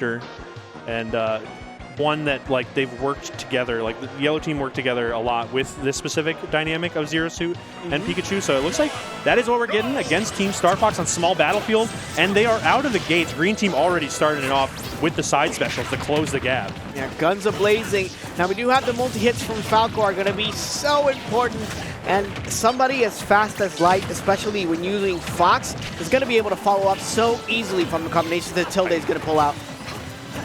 character, and one that like they've worked together, like the yellow team worked together a lot with this specific dynamic of Zero Suit and Pikachu. So it looks like that is what we're getting against Team Star Fox on small battlefield, and they are out of the gates. Green team already started it off with the side specials to close the gap. Yeah, guns are blazing. Now we do have the multi-hits from Falco are going to be so important, and somebody as fast as Light, especially when using Fox, is going to be able to follow up so easily from the combinations that Tillday is going to pull out.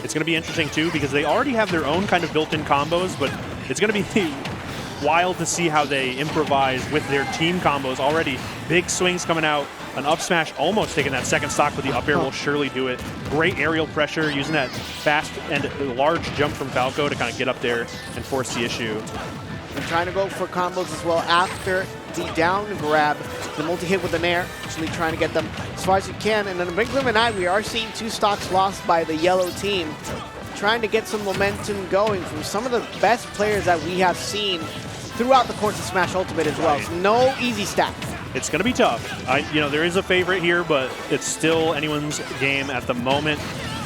It's going to be interesting, too, because they already have their own kind of built-in combos, but it's going to be wild to see how they improvise with their team combos already. Big swings coming out. An up smash almost taking that second stock, but the up air will surely do it. Great aerial pressure, using that fast and large jump from Falco to kind of get up there and force the issue. And trying to go for combos as well after the down grab, the multi-hit with the nair, actually trying to get them as far as you can. And in the Blink and Eye, we are seeing 2 stocks lost by the yellow team, trying to get some momentum going from some of the best players that we have seen throughout the course of Smash Ultimate as well. So no easy stats. It's going to be tough. You know, there is a favorite here, but it's still anyone's game at the moment.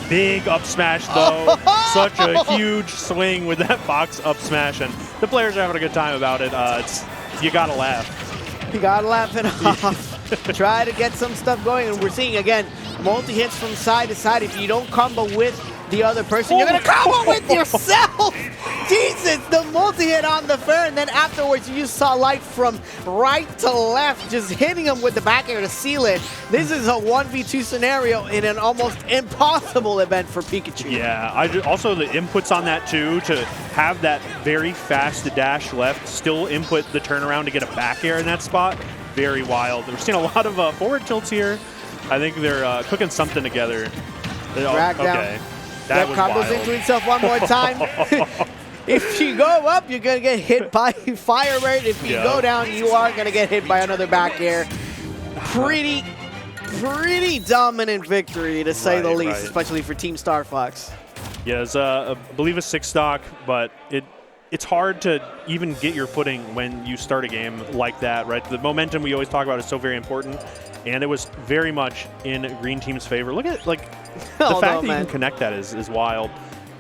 Big up smash, though. Such a huge swing with that Fox up smash, and the players are having a good time about it. You got to laugh. You got to laugh it off. Try to get some stuff going, and we're seeing, again, multi-hits from side to side. If you don't combo with the other person, you're going to combo with yourself! Jesus, the multi-hit on the fair, and then afterwards you just saw Light from right to left, just hitting him with the back air to seal it. This is a 1v2 scenario in an almost impossible event for Pikachu. Yeah, also the inputs on that too, to have that very fast dash left, still input the turnaround to get a back air in that spot. Very wild. We're seeing a lot of forward tilts here. I think they're cooking something together. Drag down. Okay. That was combos wild. into itself one more time. If you go up, you're going to get hit by Fire Red. If you go down, you are going to get hit by another back air. Pretty dominant victory, to say the least, especially for Team Star Fox. Yeah, it's, I believe a 6 stock, but it's hard to even get your footing when you start a game like that, right? The momentum we always talk about is so very important, and it was very much in Green Team's favor. Look at, like, the fact that you can connect that is wild.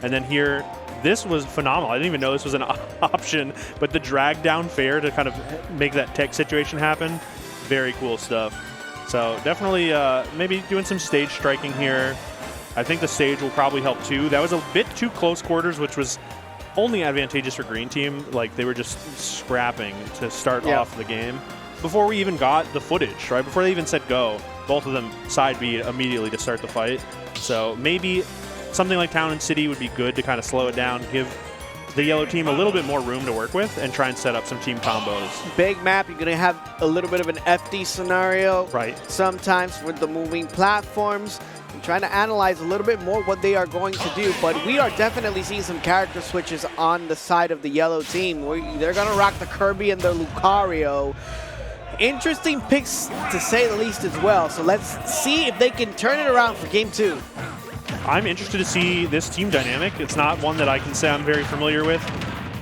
And then here, this was phenomenal. I didn't even know this was an option, but the drag down fair to kind of make that tech situation happen, very cool stuff. So definitely maybe doing some stage striking here. I think the stage will probably help too. That was a bit too close quarters, which was only advantageous for Green Team. Like, they were just scrapping to start off the game. Before we even got the footage, right? Before they even said go, both of them side beat immediately to start the fight. So maybe something like Town and City would be good to kind of slow it down, give the yellow team a little bit more room to work with, and try and set up some team combos. Big map, you're going to have a little bit of an FD scenario. Right. Sometimes with the moving platforms. I'm trying to analyze a little bit more what they are going to do, but we are definitely seeing some character switches on the side of the yellow team. They're going to rock the Kirby and the Lucario. Interesting picks, to say the least, as well. So let's see if they can turn it around for Game 2. I'm interested to see this team dynamic. It's not one that I can say I'm very familiar with.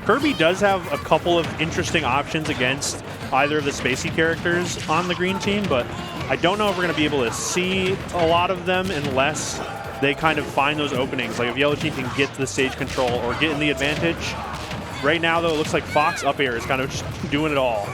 Kirby does have a couple of interesting options against either of the spacey characters on the green team, but I don't know if we're going to be able to see a lot of them unless they kind of find those openings. Like if yellow team can get the stage control or get in the advantage. Right now, though, it looks like Fox up air is kind of just doing it all.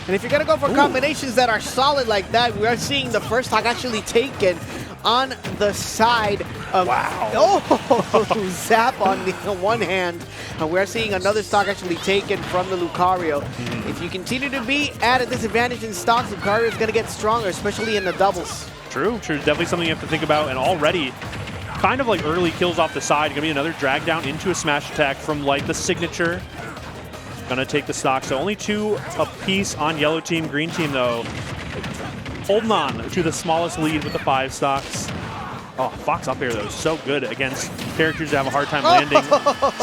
And if you're going to go for combinations that are solid like that, we are seeing the first stock actually taken on the side of... Wow. Oh, zap on the one hand. And we're seeing another stock actually taken from the Lucario. If you continue to be at a disadvantage in stocks, Lucario is going to get stronger, especially in the doubles. True. Definitely something you have to think about. And already, kind of like early kills off the side. Going to be another drag down into a smash attack from like the signature. Going to take the stock. So only 2 apiece on yellow team. Green team, though, holding on to the smallest lead with the 5 stocks. Oh, Fox up air, though, so good against characters that have a hard time landing.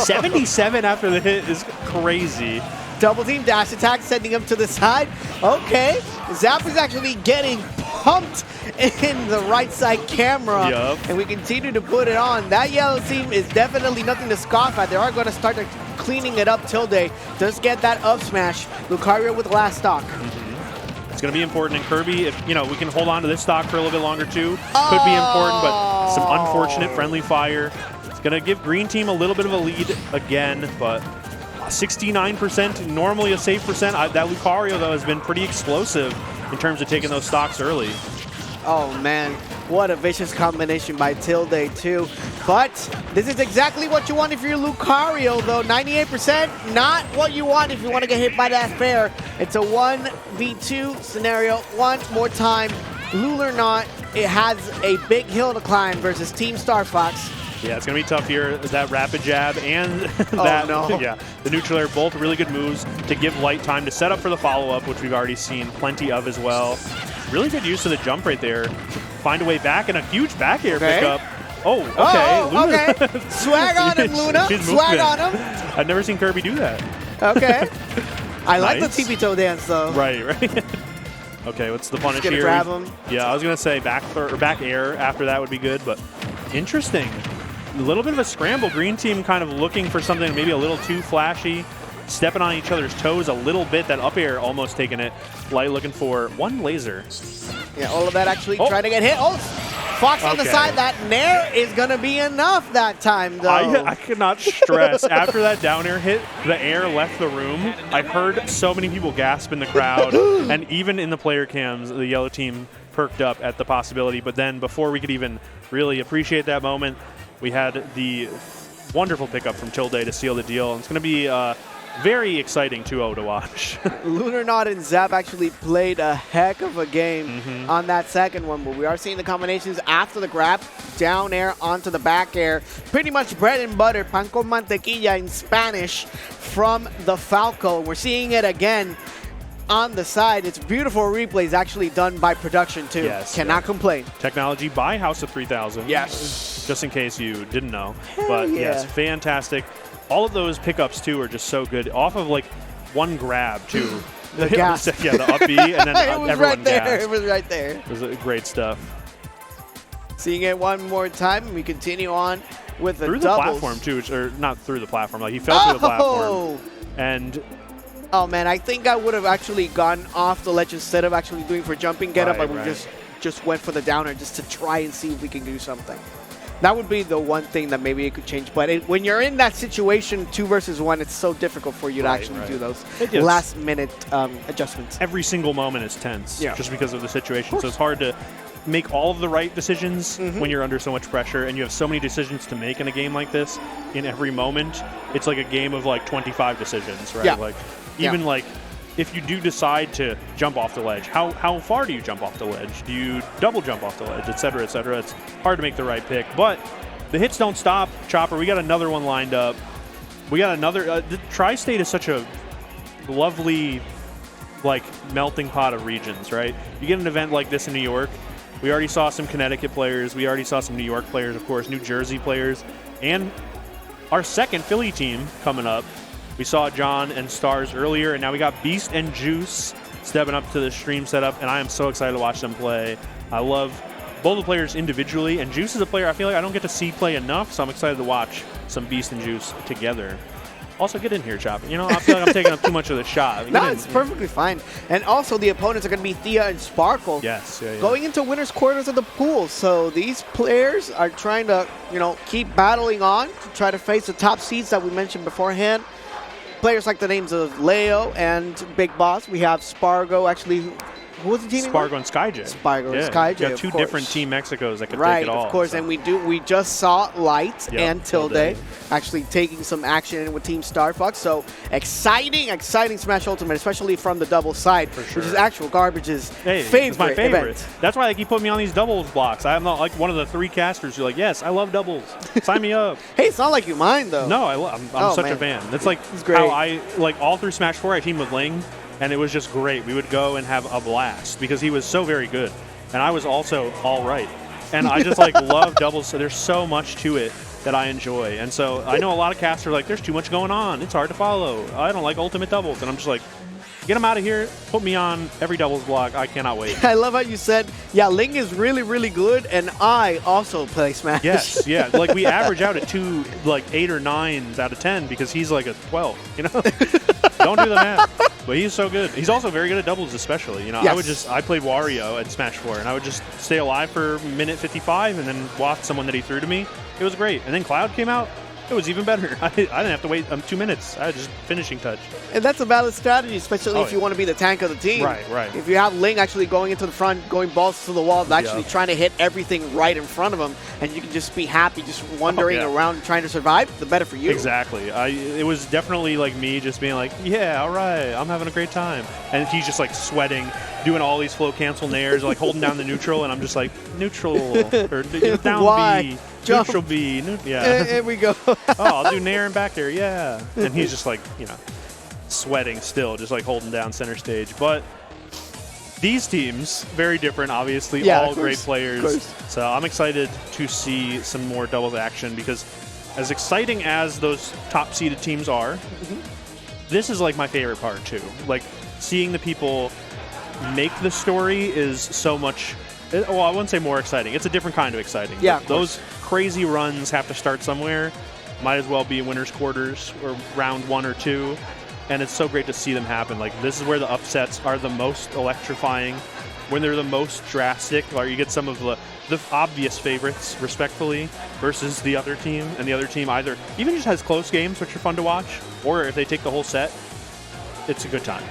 77 after the hit is crazy. Double team dash attack, sending him to the side. Okay, Zap is actually getting pumped in the right side camera. Yep. And we continue to put it on. That yellow team is definitely nothing to scoff at. They are going to start cleaning it up. Tillday does get that up smash. Lucario with the last stock. It's going to be important. And Kirby, if we can hold on to this stock for a little bit longer too, could be important. But some unfortunate friendly fire. It's going to give Green Team a little bit of a lead again, but 69%, normally a safe percent. That Lucario, though, has been pretty explosive in terms of taking those stocks early. Oh, man. What a vicious combination by Tillday, too. But this is exactly what you want if you're Lucario, though. 98%, not what you want if you want to get hit by that fair. It's a 1v2 scenario. One more time. Lul or not, it has a big hill to climb versus Team Star Fox. Yeah, it's going to be tough here. That rapid jab and the neutral air, both really good moves to give Light time to set up for the follow-up, which we've already seen plenty of as well. Really good use of the jump right there. Find a way back and a huge back air pickup. Oh, okay. Okay. Swag on him, Luna. Swag on him. I've never seen Kirby do that. Okay. I like the TP toe dance, though. Right. Okay, what's the punish here? Grab him. Yeah, I was going to say back air after that would be good, but interesting. A little bit of a scramble. Green Team kind of looking for something maybe a little too flashy. Stepping on each other's toes a little bit. That up air almost taking it. Light looking for one laser. Yeah, all of that actually trying to get hit. Oh, Fox on the side. That nair is going to be enough that time, though. I could not stress. After that down air hit, the air left the room. I heard so many people gasp in the crowd. And even in the player cams, the yellow team perked up at the possibility. But then before we could even really appreciate that moment, we had the wonderful pickup from Tillday to seal the deal. And it's going to be very exciting 2-0 to watch. Lunaut and Zap actually played a heck of a game on that second one, but we are seeing the combinations after the grab, down air onto the back air. Pretty much bread and butter, pan con mantequilla in Spanish from the Falco. We're seeing it again on the side. It's beautiful replays actually done by production too. Yes. Cannot complain. Technology by House of 3000. Yes. Just in case you didn't know. Hell but yeah. yes, fantastic. All of those pickups too are just so good. Off of like one grab too. The gas. Yeah, the up B and then it was everyone right there. gasped. It was right there. It was great stuff. Seeing it one more time, and we continue on with the through doubles. the platform too, or not through the platform. Like he fell through the platform, and oh man, I think I would have actually gone off the ledge instead of actually doing for jumping get up. I would just went for the downer just to try and see if we can do something. That would be the one thing that maybe it could change. But when you're in that situation, 2 versus 1, it's so difficult for you to actually do those last-minute adjustments. Every single moment is tense just because of the situation. So it's hard to make all of the right decisions when you're under so much pressure, and you have so many decisions to make in a game like this. In every moment, it's like a game of like 25 decisions, right? Yeah. Like even like if you do decide to jump off the ledge, how far do you jump off the ledge? Do you double jump off the ledge, et cetera, et cetera? It's hard to make the right pick, but the hits don't stop. Chopper, we got another one lined up. We got another. The Tri-State is such a lovely, like, melting pot of regions, right? You get an event like this in New York. We already saw some Connecticut players. We already saw some New York players, of course, New Jersey players, and our second Philly team coming up. We saw John and Stars earlier, and now we got Beast and Juice stepping up to the stream setup, and I am so excited to watch them play. I love both the players individually, and Juice is a player I feel like I don't get to see play enough, so I'm excited to watch some Beast and Juice together. Also, get in here, Chopper. You know, I feel like I'm taking up too much of the shot. No, it's perfectly fine. And also, the opponents are going to be Thea and Sparkle. Yes, going into winners' quarters of the pool. So these players are trying to, keep battling on to try to face the top seeds that we mentioned beforehand. Players like the names of Leo and Big Boss. We have Spargo, actually. Who was the team? Spargo and Sky J. Spargo and Sky J. You have two different Team Mexicos that could take it all. Right, of course. So. And we just saw Light and Tillday actually taking some action with Team Star Fox. So exciting Smash Ultimate, especially from the double side, which is actual Garbage's favorite. It's my favorite. Event. That's why they keep putting me on these doubles blocks. I'm not like one of the 3 casters who are like, yes, I love doubles. Sign me up. Hey, it's not like you mind though. No, I'm such a fan. That's like how I like all through Smash 4. I teamed with Ling. And it was just great. We would go and have a blast because he was so very good. And I was also all right. And I just love doubles. So there's so much to it that I enjoy. And so I know a lot of casters are like, there's too much going on. It's hard to follow. I don't like ultimate doubles. And I'm just like, get him out of here. Put me on every doubles block. I cannot wait. I love how you said, yeah, Ling is really, really good. And I also play Smash. Yes, yeah. Like we average out at 8 or 9s out of 10 because he's like a 12, Don't do the math. But he's so good. He's also very good at doubles, especially. You know, Yes. I played Wario at Smash 4, and I would just stay alive for minute 55 and then waft someone that he threw to me. It was great. And then Cloud came out. It was even better. I didn't have to wait 2 minutes. I had just finishing touch. And that's a valid strategy, especially if you want to be the tank of the team. Right. If you have Ling actually going into the front, going balls to the wall, actually trying to hit everything right in front of him, and you can just be happy, just wandering around trying to survive, the better for you. Exactly. It was definitely like me just being like, yeah, all right, I'm having a great time. And he's just like sweating, doing all these flow cancel nairs, like holding down the neutral, and I'm just like, neutral, or down Why? B. Jump. Neutral B. Here we go. Oh, I'll do nair and back there, yeah. And he's just like, you know, sweating still, just like holding down center stage. But these teams, very different, obviously, all great players. So I'm excited to see some more doubles action because as exciting as those top-seeded teams are, this is like my favorite part too. Like seeing the people make the story is so much. Well, I wouldn't say more exciting. It's a different kind of exciting. Yeah, those crazy runs have to start somewhere. Might as well be in winner's quarters or round 1 or 2. And it's so great to see them happen. Like, this is where the upsets are the most electrifying, when they're the most drastic, or you get some of the obvious favorites, respectfully, versus the other team. And the other team either even just has close games, which are fun to watch, or if they take the whole set, it's a good time.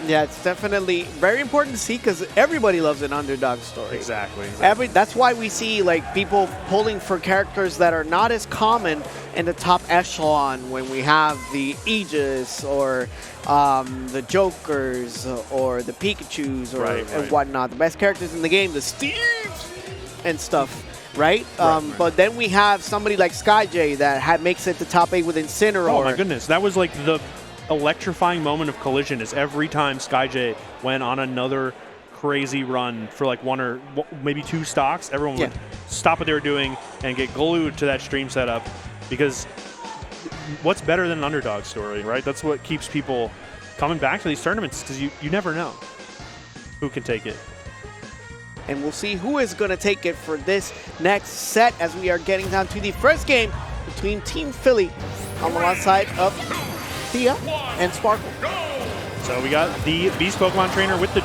Yeah, it's definitely very important to see because everybody loves an underdog story. Exactly. That's why we see like people pulling for characters that are not as common in the top echelon when we have the Aegis or the Jokers or the Pikachus or and whatnot. The best characters in the game, the Steves and stuff. Right? But then we have somebody like Sky J that makes it the top 8 with Incineroar. Oh my goodness, that was like the electrifying moment of Collision is every time Sky J went on another crazy run for like 1 or maybe 2 stocks, everyone would stop what they were doing and get glued to that stream setup because what's better than an underdog story, right? That's what keeps people coming back to these tournaments because you never know who can take it. And we'll see who is going to take it for this next set as we are getting down to the first game between Team Philly on the left side of Thea and Sparkle. So we got the Beast Pokemon Trainer with the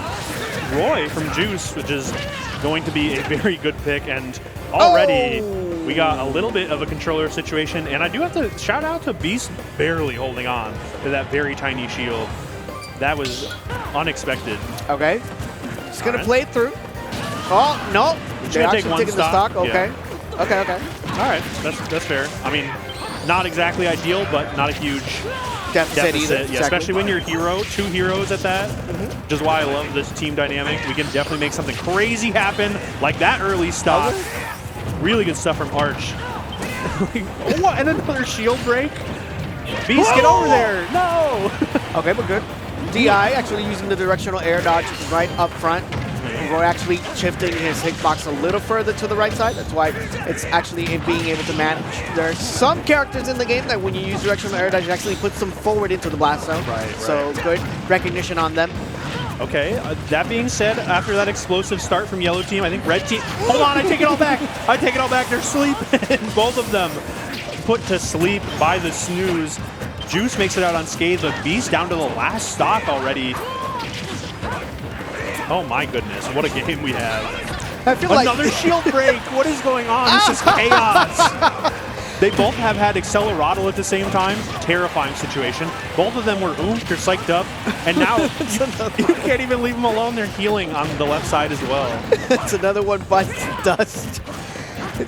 Roy from Juice, which is going to be a very good pick. And already we got a little bit of a controller situation. And I do have to shout out to Beast barely holding on to that very tiny shield. That was unexpected. Okay. Just going to play it through. Oh, no. They're actually taking the stock. Okay. Yeah. Okay. All right. That's fair. I mean, not exactly ideal, but not a huge deficit either. Yeah, exactly. Especially when you're 2 heroes at that, which is why I love this team dynamic. We can definitely make something crazy happen, like that early stock. Really good stuff from Arch. Oh, and another shield break. Beast, get over there. No. Okay, but good. DI actually using the directional air dodge right up front. Roy actually shifting his hitbox a little further to the right side. That's why it's actually being able to manage. There are some characters in the game that when you use directional air dodge, it actually puts them forward into the blast zone. So good recognition on them. Okay, that being said, after that explosive start from Yellow Team, I think Red Team... Hold on, I take it all back. I take it all back. They're sleeping. Both of them put to sleep by the snooze. Juice makes it out unscathed, but Beast down to the last stock already. Oh my goodness, what a game we have. I feel Another shield break. What is going on? This is chaos. They both have had Acceleratl at the same time. Terrifying situation. Both of them were oomphed or psyched up. And now you can't even leave them alone. They're healing on the left side as well. It's another one bites dust.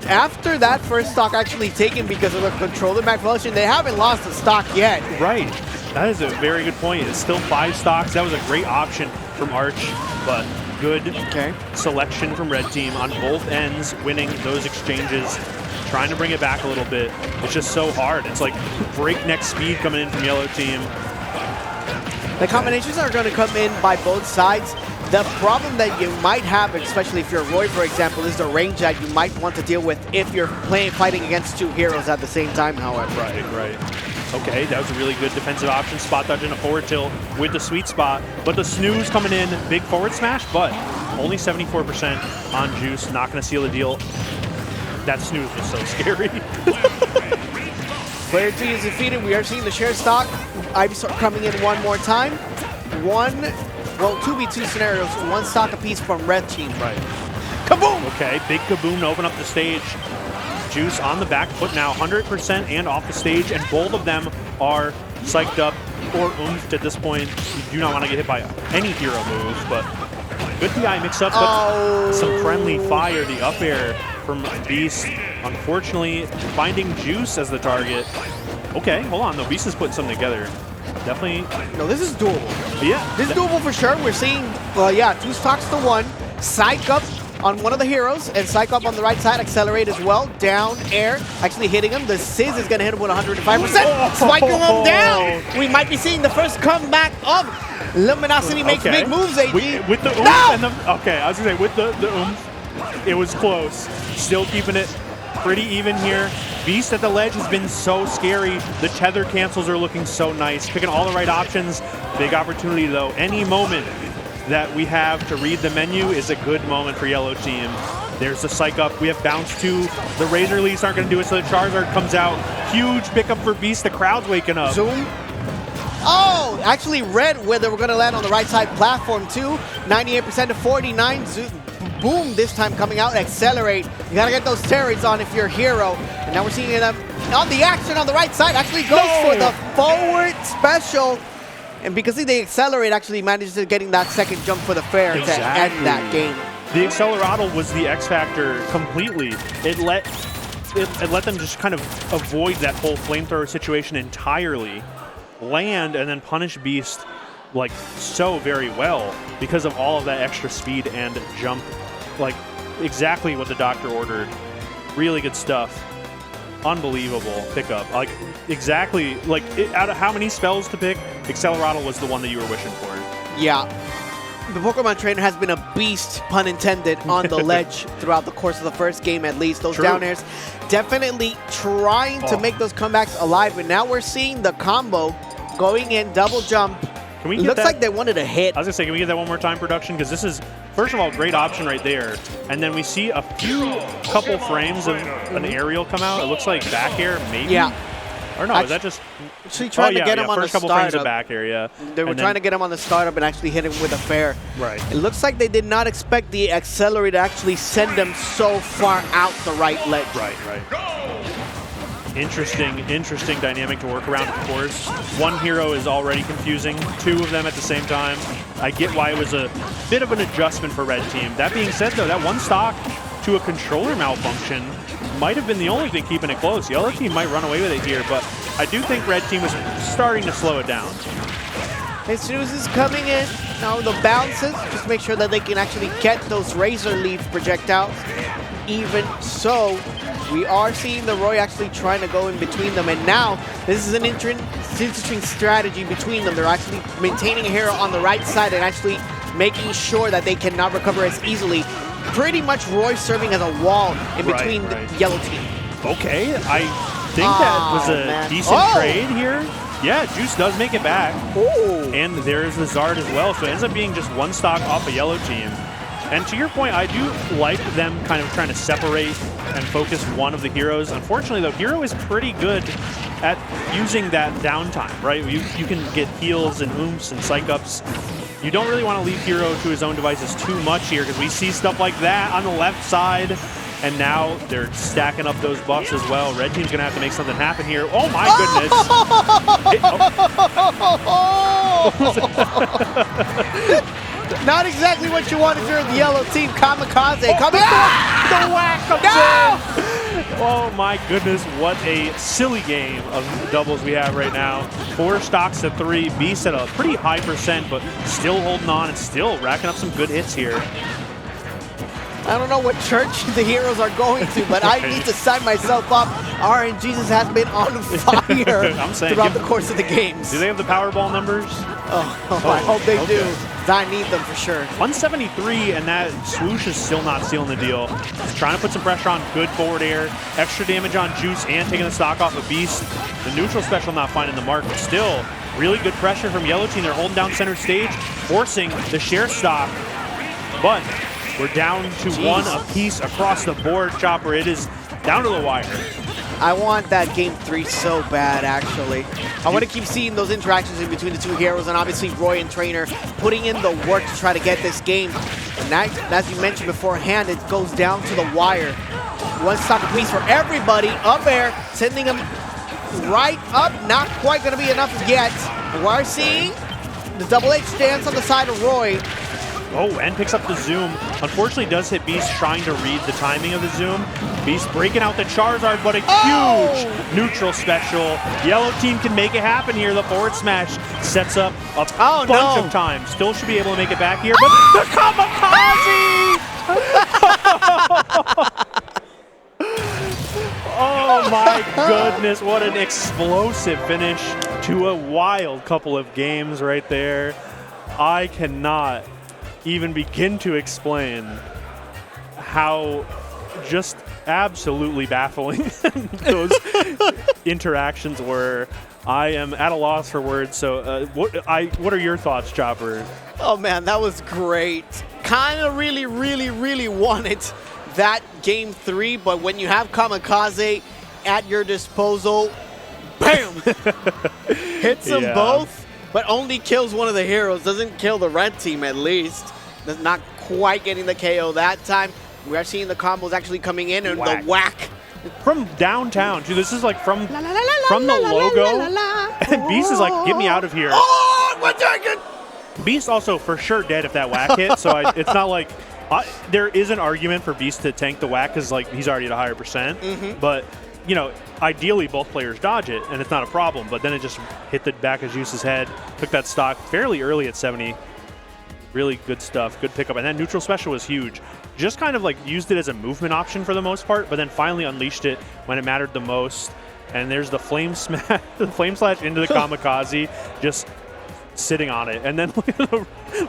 After that first stock actually taken because of the controller malfunction, they haven't lost a stock yet. Right. That is a very good point. It's still 5 stocks. That was a great option from Arch, but good selection from Red Team on both ends, winning those exchanges, trying to bring it back a little bit. It's just so hard. It's like breakneck speed coming in from Yellow Team. The combinations are going to come in by both sides. The problem that you might have, especially if you're Roy, for example, is the range that you might want to deal with if you're fighting against 2 heroes at the same time, however. Right. Okay, that was a really good defensive option. Spot dodge and a forward tilt with the sweet spot. But the snooze coming in, big forward smash, but only 74% on Juice. Not going to seal the deal. That snooze was so scary. Player 3 is defeated. We are seeing the share stock Ivysaur coming in one more time. 2v2 scenarios, 1 stock apiece from red team. Right. Kaboom! Okay, big kaboom to open up the stage. Juice on the back foot now, 100% and off the stage, and both of them are psyched up or oomphed at this point. You do not want to get hit by any hero moves, but good PI mix-up, but some friendly fire. The up air from Beast, unfortunately, finding Juice as the target. Okay, hold on, though. Beast is putting something together. Definitely. No, this is doable. Yeah. This is doable for sure. We're seeing, well, yeah, 2 stocks to 1. Psych up on one of the heroes, and Psych up on the right side. Accelerate as well. Down air, actually hitting him. The Sizz is going to hit him with 105%. Spiking him down. We might be seeing the first comeback of Luminosity makes big moves, AG. With the oomph and the, okay, I was going to say, with the oomph, it was close. Still keeping it pretty even here. Beast at the ledge has been so scary. The tether cancels are looking so nice. Picking all the right options. Big opportunity, though. Any moment that we have to read the menu is a good moment for yellow team. There's the psych up. We have bounce 2. The Razor Leafs aren't going to do it, so the Charizard comes out. Huge pickup for Beast. The crowd's waking up. Zoom. Oh, actually red where they were going to land on the right side platform too. 98% to 49. Boom, this time coming out. Accelerate. You got to get those terrors on if you're a hero. And now we're seeing them on the action on the right side. Actually goes for the forward special. And because they accelerate, actually manages to getting that second jump for the fair to end that game. The Acceleratle was the X factor completely. It let them just kind of avoid that whole flamethrower situation entirely. Land and then punish Beast like so very well because of all of that extra speed and jump. Like exactly what the doctor ordered. Really good stuff. Unbelievable pickup. Like exactly, like out of how many spells to pick, Acceleratle was the one that you were wishing for. Yeah. The Pokemon trainer has been a beast, pun intended, on the ledge throughout the course of the first game at least. Those down airs definitely trying to make those comebacks alive. But now we're seeing the combo going in, double jump. Can we get Looks like they wanted a hit. I was going to say, can we get that one more time, production? Because this is, first of all, great option right there. And then we see a couple frames of an aerial come out. It looks like back air, maybe? Yeah. Or no, is that just... Actually trying to get him on the first couple frames of back air, yeah. They were trying to get him on the startup and actually hit him with a fair. Right. It looks like they did not expect the Accelerate to actually send them so far out the right ledge. Right. Interesting dynamic to work around, of course. One hero is already confusing, 2 of them at the same time. I get why it was a bit of an adjustment for red team. That being said, though, that 1 stock to a controller malfunction might have been the only thing keeping it close. Yellow team might run away with it here, but I do think red team was starting to slow it down. Jesus is coming in. Now the bounces, just make sure that they can actually get those Razor Leaf projectiles. Even so, we are seeing the Roy actually trying to go in between them, and now this is an interesting strategy between them. They're actually maintaining a hero on the right side and actually making sure that they cannot recover as easily. Pretty much Roy serving as a wall in between the yellow team. Okay, I think that was a decent trade here. Yeah, Juice does make it back. Ooh. And there's the Zard as well, so it ends up being just 1 stock off a yellow team. And to your point, I do like them kind of trying to separate and focus one of the heroes. Unfortunately, though, Hero is pretty good at using that downtime, right? You can get heals and oomps and psych-ups. You don't really want to leave Hero to his own devices too much here because we see stuff like that on the left side. And now they're stacking up those buffs as well. Red team's going to have to make something happen here. Oh, my goodness. Not exactly what you wanted here in the yellow team. Kamikaze coming through. The whack comes in. Oh my goodness, what a silly game of doubles we have right now. 4 stocks to 3. Beast at a pretty high percent, but still holding on and still racking up some good hits here. I don't know what church the heroes are going to, but I need to sign myself up. RNGesus has been on fire I'm saying, throughout the course of the games. Do they have the Powerball numbers? I hope they do. I need them for sure. 173, and that swoosh is still not sealing the deal. Just trying to put some pressure on. Good forward air. Extra damage on Juice and taking the stock off of Beast. The neutral special not finding the mark, but still really good pressure from Yellow Team. They're holding down center stage, forcing the share stock. But we're down to 1 apiece across the board, Chopper. It is down to the wire. I want that game 3 so bad, actually. I want to keep seeing those interactions in between the two heroes, and obviously Roy and Trainer putting in the work to try to get this game. And that, as you mentioned beforehand, it goes down to the wire. One stock apiece for everybody. Up air, sending them right up. Not quite going to be enough yet. We're seeing the double H dance on the side of Roy. Oh, and picks up the zoom. Unfortunately, does hit Beast trying to read the timing of the zoom. Beast breaking out the Charizard, but a huge neutral special. Yellow team can make it happen here. The forward smash sets up a bunch of times. Still should be able to make it back here, but the kamikaze! Oh my goodness, what an explosive finish to a wild couple of games right there. I cannot even begin to explain how just absolutely baffling those interactions were. I am at a loss for words. So what are your thoughts, Chopper? Oh man, that was great. Kind of really wanted that game 3, but when you have Kamikaze at your disposal, bam! Hits them both, but only kills one of the heroes. Doesn't kill the red team, at least. Does not quite getting the KO that time. We are seeing the combos actually coming in, and the whack. From downtown, too. This is like from the logo. And Beast is like, get me out of here. Oh, one second! Beast also for sure dead if that whack hit, so it's not like... there is an argument for Beast to tank the whack because like he's already at a higher percent, but you know, ideally both players dodge it and it's not a problem, but then it just hit the back of Juice's head, took that stock fairly early at 70. Really good stuff, good pickup, and that neutral special was huge. Just kind of like used it as a movement option for the most part, but then finally unleashed it when it mattered the most. And there's the flame smash, the flame slash into the kamikaze, just sitting on it, and then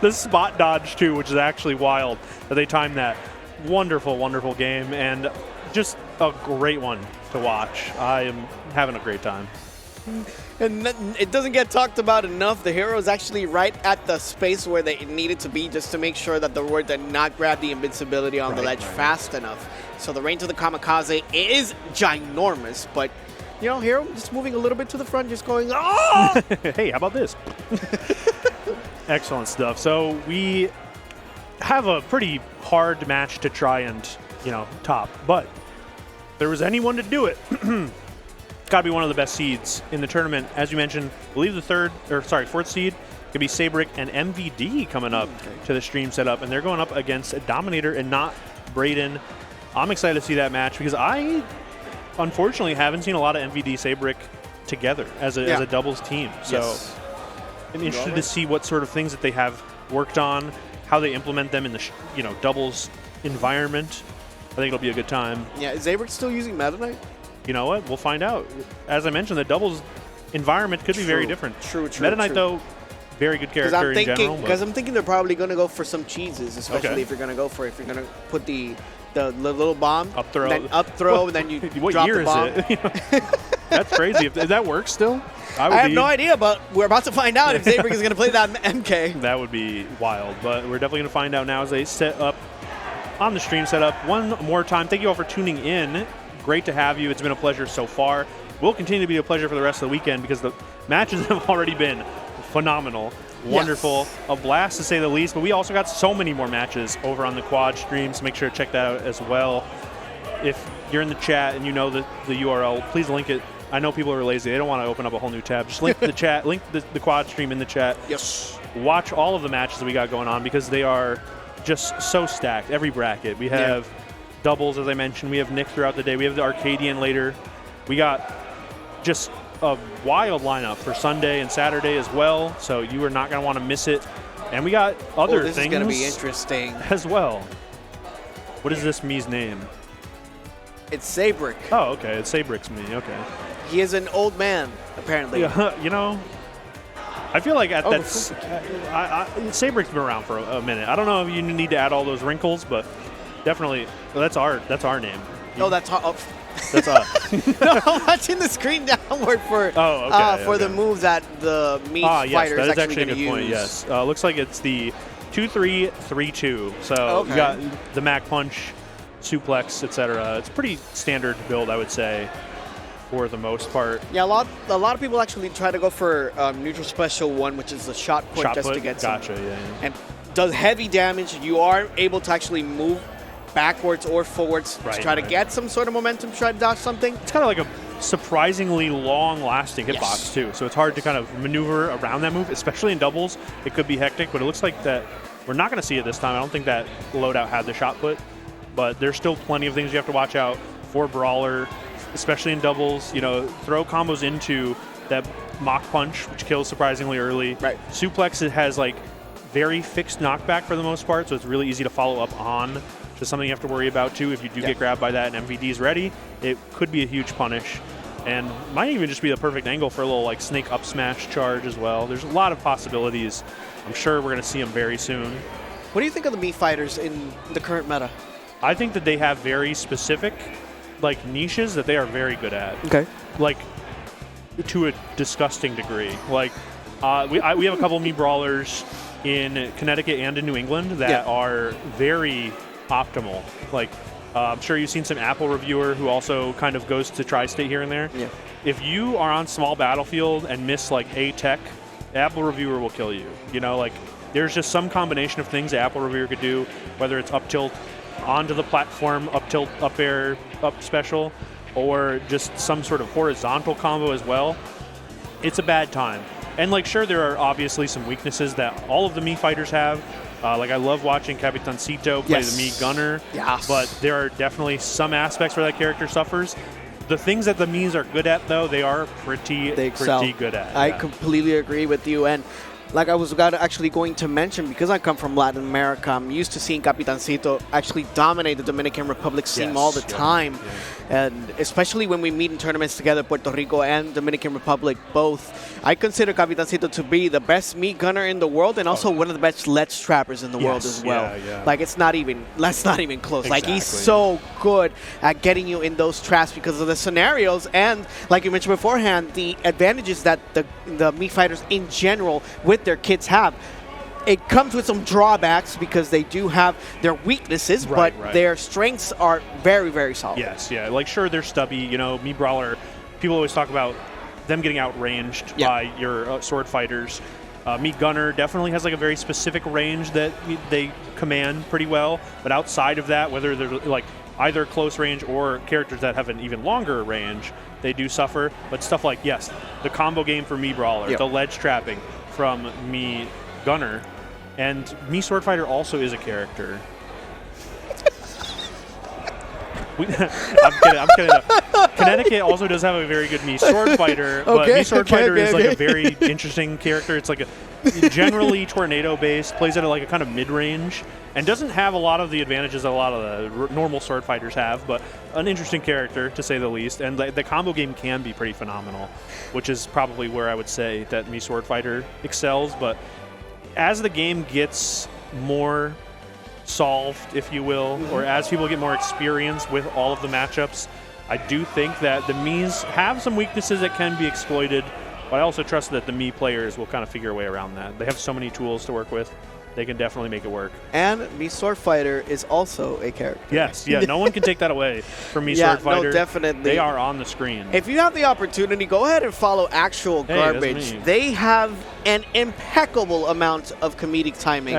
the spot dodge too, which is actually wild that they timed that. Wonderful game, and just a great one to watch. I am having a great time. And it doesn't get talked about enough. The hero is actually right at the space where they needed to be just to make sure that the Roy did not grab the invincibility on the ledge fast enough. So the range of the kamikaze is ginormous, but you know, Hero just moving a little bit to the front, just going, oh! Hey, how about this? Excellent stuff. So we have a pretty hard match to try and, you know, top. But if there was anyone to do it, got to be one of the best seeds in the tournament. As you mentioned, I believe the fourth seed could be Sabri and MVD coming up to the stream setup. And they're going up against a Dominator and not Brayden. I'm excited to see that match because I... unfortunately, haven't seen a lot of MVD Sabri together as a doubles team. So I'm interested to see what sort of things that they have worked on, how they implement them in the doubles environment. I think it'll be a good time. Yeah, is Sabri still using Meta Knight? You know what? We'll find out. As I mentioned, the doubles environment could be very different. True. Meta Knight, though, very good character in general. Because I'm thinking they're probably going to go for some cheeses, especially if you're going to go for it. If you're going to put the little bomb, up throw, and then you what drop year the bomb. Is it? That's crazy. If that works still, I have no idea, but we're about to find out if Sabri is going to play that MK. That would be wild, but we're definitely going to find out now as they set up on the stream setup. One more time, thank you all for tuning in. Great to have you. It's been a pleasure so far. Will continue to be a pleasure for the rest of the weekend because the matches have already been phenomenal. Wonderful. A blast to say the least, but we also got so many more matches over on the quad stream, so make sure to check that out as well. If you're in the chat and you know the URL, please link it. I know people are lazy. They don't want to open up a whole new tab. Just link the chat, link the quad stream in the chat. Yes. Watch all of the matches that we got going on because they are just so stacked. Every bracket. We have doubles, as I mentioned. We have Nick throughout the day. We have the Arcadian later. We got just a wild lineup for Sunday and Saturday as well, so you are not going to want to miss it. And we got other things. This is going to be interesting as well. What is this me's name? It's Sabri. Oh, okay. It's Sabric's me. Okay. He is an old man, apparently. Yeah, you know, I feel like Sabric's been around for a minute. I don't know if you need to add all those wrinkles, but definitely that's our name. Oh, that's that's us. No, I'm watching the screen downward for the moves that the meat fighter is actually going to use. Point, yes. Looks like it's the 2-3-3-2. So you got the Mac Punch, suplex, etc. It's pretty standard build, I would say. for the most part. Yeah, a lot of people actually try to go for neutral special 1, which is a shot put just to get gotcha, some. yeah. And does heavy damage. You are able to actually move backwards or forwards to try to get some sort of momentum, try to dodge something. It's kind of like a surprisingly long-lasting hitbox, too. So it's hard to kind of maneuver around that move, especially in doubles. It could be hectic, but it looks like that we're not going to see it this time. I don't think that loadout had the shot put, but there's still plenty of things you have to watch out for Brawler, especially in doubles. You know, throw combos into that mock punch, which kills surprisingly early. Right. Suplex, it has like very fixed knockback for the most part, so it's really easy to follow up on. Just something you have to worry about too. If you do get grabbed by that and MVD is ready, it could be a huge punish, and might even just be the perfect angle for a little like snake up smash charge as well. There's a lot of possibilities. I'm sure we're going to see them very soon. What do you think of the Mii fighters in the current meta? I think that they have very specific like niches that they are very good at. Okay. Like to a disgusting degree. Like we have a couple Mii brawlers in Connecticut and in New England that are very optimal. Like I'm sure you've seen some Apple reviewer who also kind of goes to Tri-State here and there. Yeah. If you are on small battlefield and miss like a tech, Apple reviewer will kill you. You know, like there's just some combination of things that Apple reviewer could do, whether it's up tilt onto the platform, up tilt, up air, up special, or just some sort of horizontal combo as well. It's a bad time. And like, sure, there are obviously some weaknesses that all of the Mii fighters have. Like I love watching Capitancito play the Mii gunner, but there are definitely some aspects where that character suffers. The things that the Miis are good at, though, they are pretty good at. I completely agree with you. And like I was actually going to mention, because I come from Latin America, I'm used to seeing Capitancito actually dominate the Dominican Republic scene all the time. Yeah. And especially when we meet in tournaments together, Puerto Rico and Dominican Republic both. I consider Capitancito to be the best Mii gunner in the world, and also one of the best ledge trappers in the world as well. Like that's not even close. Exactly. Like he's so good at getting you in those traps because of the scenarios, and like you mentioned beforehand, the advantages that the Mii fighters in general with their kits have. It comes with some drawbacks because they do have their weaknesses, but their strengths are very, very solid. Yes, yeah. Like, sure, they're stubby. You know, Mii Brawler, people always talk about them getting outranged by your sword fighters. Mii Gunner definitely has like a very specific range that they command pretty well, but outside of that, whether they're like either close range or characters that have an even longer range, they do suffer. But stuff like, the combo game for Mii Brawler, the ledge trapping from Mii Gunner, and Mii Sword Fighter also is a character. I'm kidding. Connecticut also does have a very good Mii Sword Fighter, but Mii Sword Fighter is like a very interesting character. It's like a generally tornado-based, plays at like a kind of mid-range, and doesn't have a lot of the advantages that a lot of the normal sword fighters have, but an interesting character, to say the least. And the combo game can be pretty phenomenal, which is probably where I would say that Mii Sword Fighter excels. But as the game gets more solved, if you will, or as people get more experience with all of the matchups, I do think that the Miis have some weaknesses that can be exploited, but I also trust that the Mii players will kind of figure a way around that. They have so many tools to work with. They can definitely make it work. And Mii Sword Fighter is also a character. Yes, no one can take that away from Mii Sword Fighter. No, definitely. They are on the screen. If you have the opportunity, go ahead and follow Actual Garbage. They have an impeccable amount of comedic timing.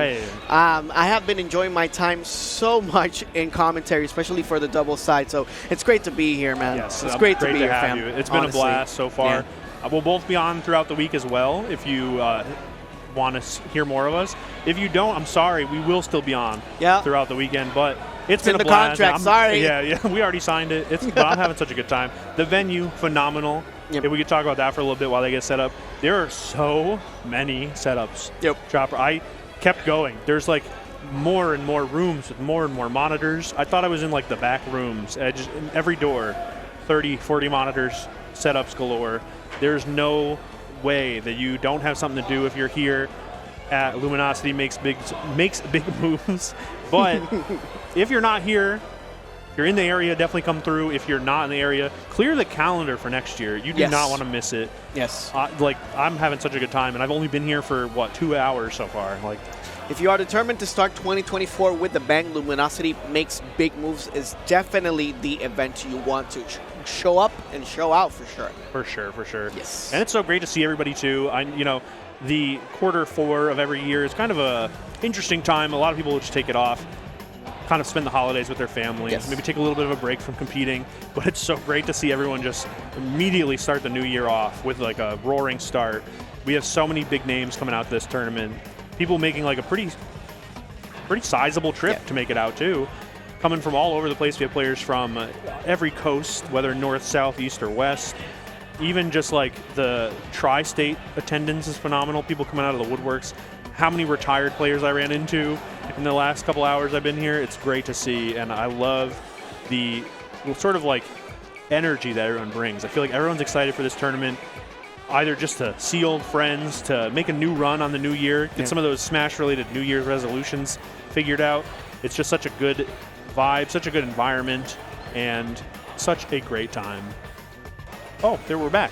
I have been enjoying my time so much in commentary, especially for the double side. So it's great to be here, man. Yes, it's great to be here, fam. It's been a blast so far. We'll both be on throughout the week as well if you want to hear more of us. If you don't, I'm sorry. We will still be on throughout the weekend, but it's been a blast. Contract, sorry. Yeah, we already signed it. But I'm having such a good time. The venue, phenomenal. If we could talk about that for a little bit while they get set up. There are so many setups. Chopper, I kept going. There's like more and more rooms with more and more monitors. I thought I was in like the back rooms. Just in every door, 30, 40 monitors, setups galore. There's no way that you don't have something to do if you're here at Luminosity makes big moves. But if you're not here, if you're in the area, definitely come through. If you're not in the area, clear the calendar for next year. You do not want to miss it. Like, I'm having such a good time, and I've only been here for 2 hours so far. Like, if you are determined to start 2024 with the bang, Luminosity Makes Big Moves is definitely the event you want to show up and show out for sure. For sure, for sure. Yes. And it's so great to see everybody too. The Q4 of every year is kind of a interesting time. A lot of people just take it off, kind of spend the holidays with their families, Yes. maybe take a little bit of a break from competing. But it's so great to see everyone just immediately start the new year off with like a roaring start. We have so many big names coming out this tournament. People making like a pretty sizable trip to make it out too. Coming from all over the place. We have players from every coast, whether north, south, east, or west. Even just like the tri-state attendance is phenomenal. People coming out of the woodworks. How many retired players I ran into in the last couple hours I've been here. It's great to see, and I love the sort of like energy that everyone brings. I feel like everyone's excited for this tournament, either just to see old friends, to make a new run on the new year, get some of those Smash-related New Year's resolutions figured out. It's just such a good vibe, such a good environment, and such a great time. Oh, there we're back.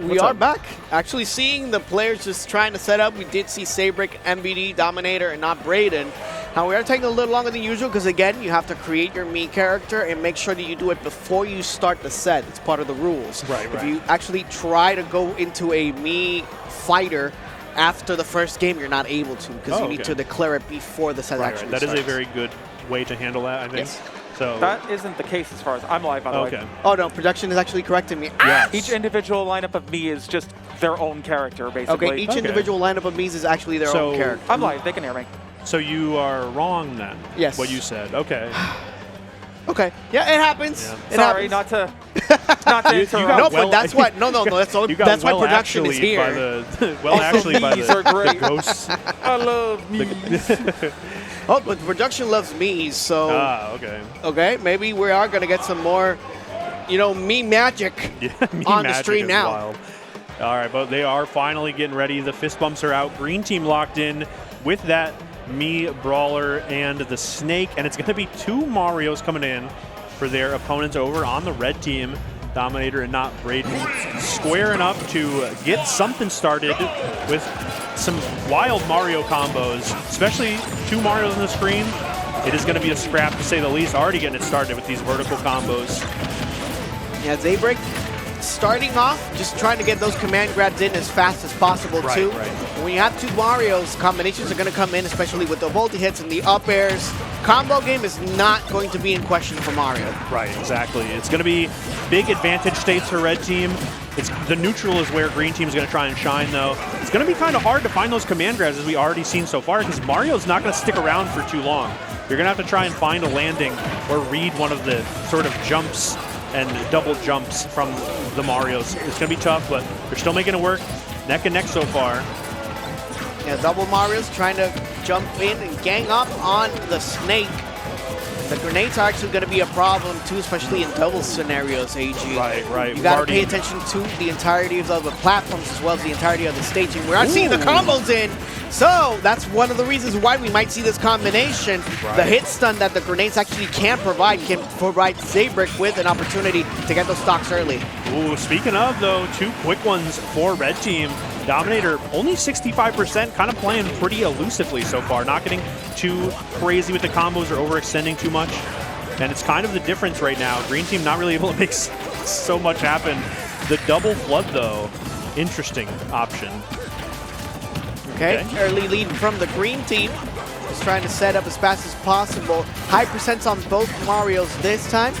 We are back. Actually seeing the players just trying to set up. We did see Sabri, MVD, Dominator, and not Braden. Now, we are taking a little longer than usual because, again, you have to create your Mii character and make sure that you do it before you start the set. It's part of the rules. Right. If you actually try to go into a Mii fighter after the first game, you're not able to because you need to declare it before the set actually That starts. is a very good way to handle that, I think. Yes. So That isn't the case as far as I'm live, by the way. Oh, no, production is actually correcting me. Yes. Each individual lineup of Mii is just their own character, basically. Okay, each individual lineup of Mii's is actually their own character. I'm live. They can hear me. So you are wrong then? Yes. What you said. Okay. Okay. Yeah, it happens. Yeah. It Sorry, happens. not to interrupt. No, well- but that's what. No, that's all. You got That's why well production is actually here. by the well actually by Mii's are the great. ghosts. I love Mii. Oh, but production loves Mii's, so Okay. okay, maybe we are gonna get some more, Mii magic Yeah, Mii on the magic stream is now. wild. All right, but they are finally getting ready. The fist bumps are out. Green team locked in with that Mii brawler and the snake, and it's going to be two Marios coming in for their opponents over on the red team. Dominator and not Braden squaring up to get something started with some wild Mario combos, especially two Marios on the screen. It is going to be a scrap to say the least. Already getting it started with these vertical combos. Yeah, Zabrik starting off, just trying to get those command grabs in as fast as possible too. Right. When you have two Marios, combinations are going to come in, especially with the multi-hits and the up airs. Combo game is not going to be in question for Mario. Right, exactly. It's going to be big advantage states for red team. The neutral is where green team is going to try and shine, though. It's going to be kind of hard to find those command grabs, as we already seen so far, because Mario's not going to stick around for too long. You're going to have to try and find a landing or read one of the sort of jumps and double jumps from the Marios. It's going to be tough, but they're still making it work. Neck and neck so far. Yeah, double Marios trying to jump in and gang up on the snake. The grenades are actually going to be a problem too, especially in double scenarios, AG. Right. You got to pay attention to the entirety of the platforms as well as the entirety of the staging. We're not seeing the combos in, so that's one of the reasons why we might see this combination. The hit stun that the grenades actually can provide Zabrik with an opportunity to get those stocks early. Ooh, speaking of, though, two quick ones for red team. Dominator only 65%, kind of playing pretty elusively so far, not getting too crazy with the combos or overextending too much. And it's kind of the difference right now. Green team not really able to make so much happen. The double flood, though, interesting option. Okay, early lead from the green team. Just trying to set up as fast as possible. High percents on both Marios this time.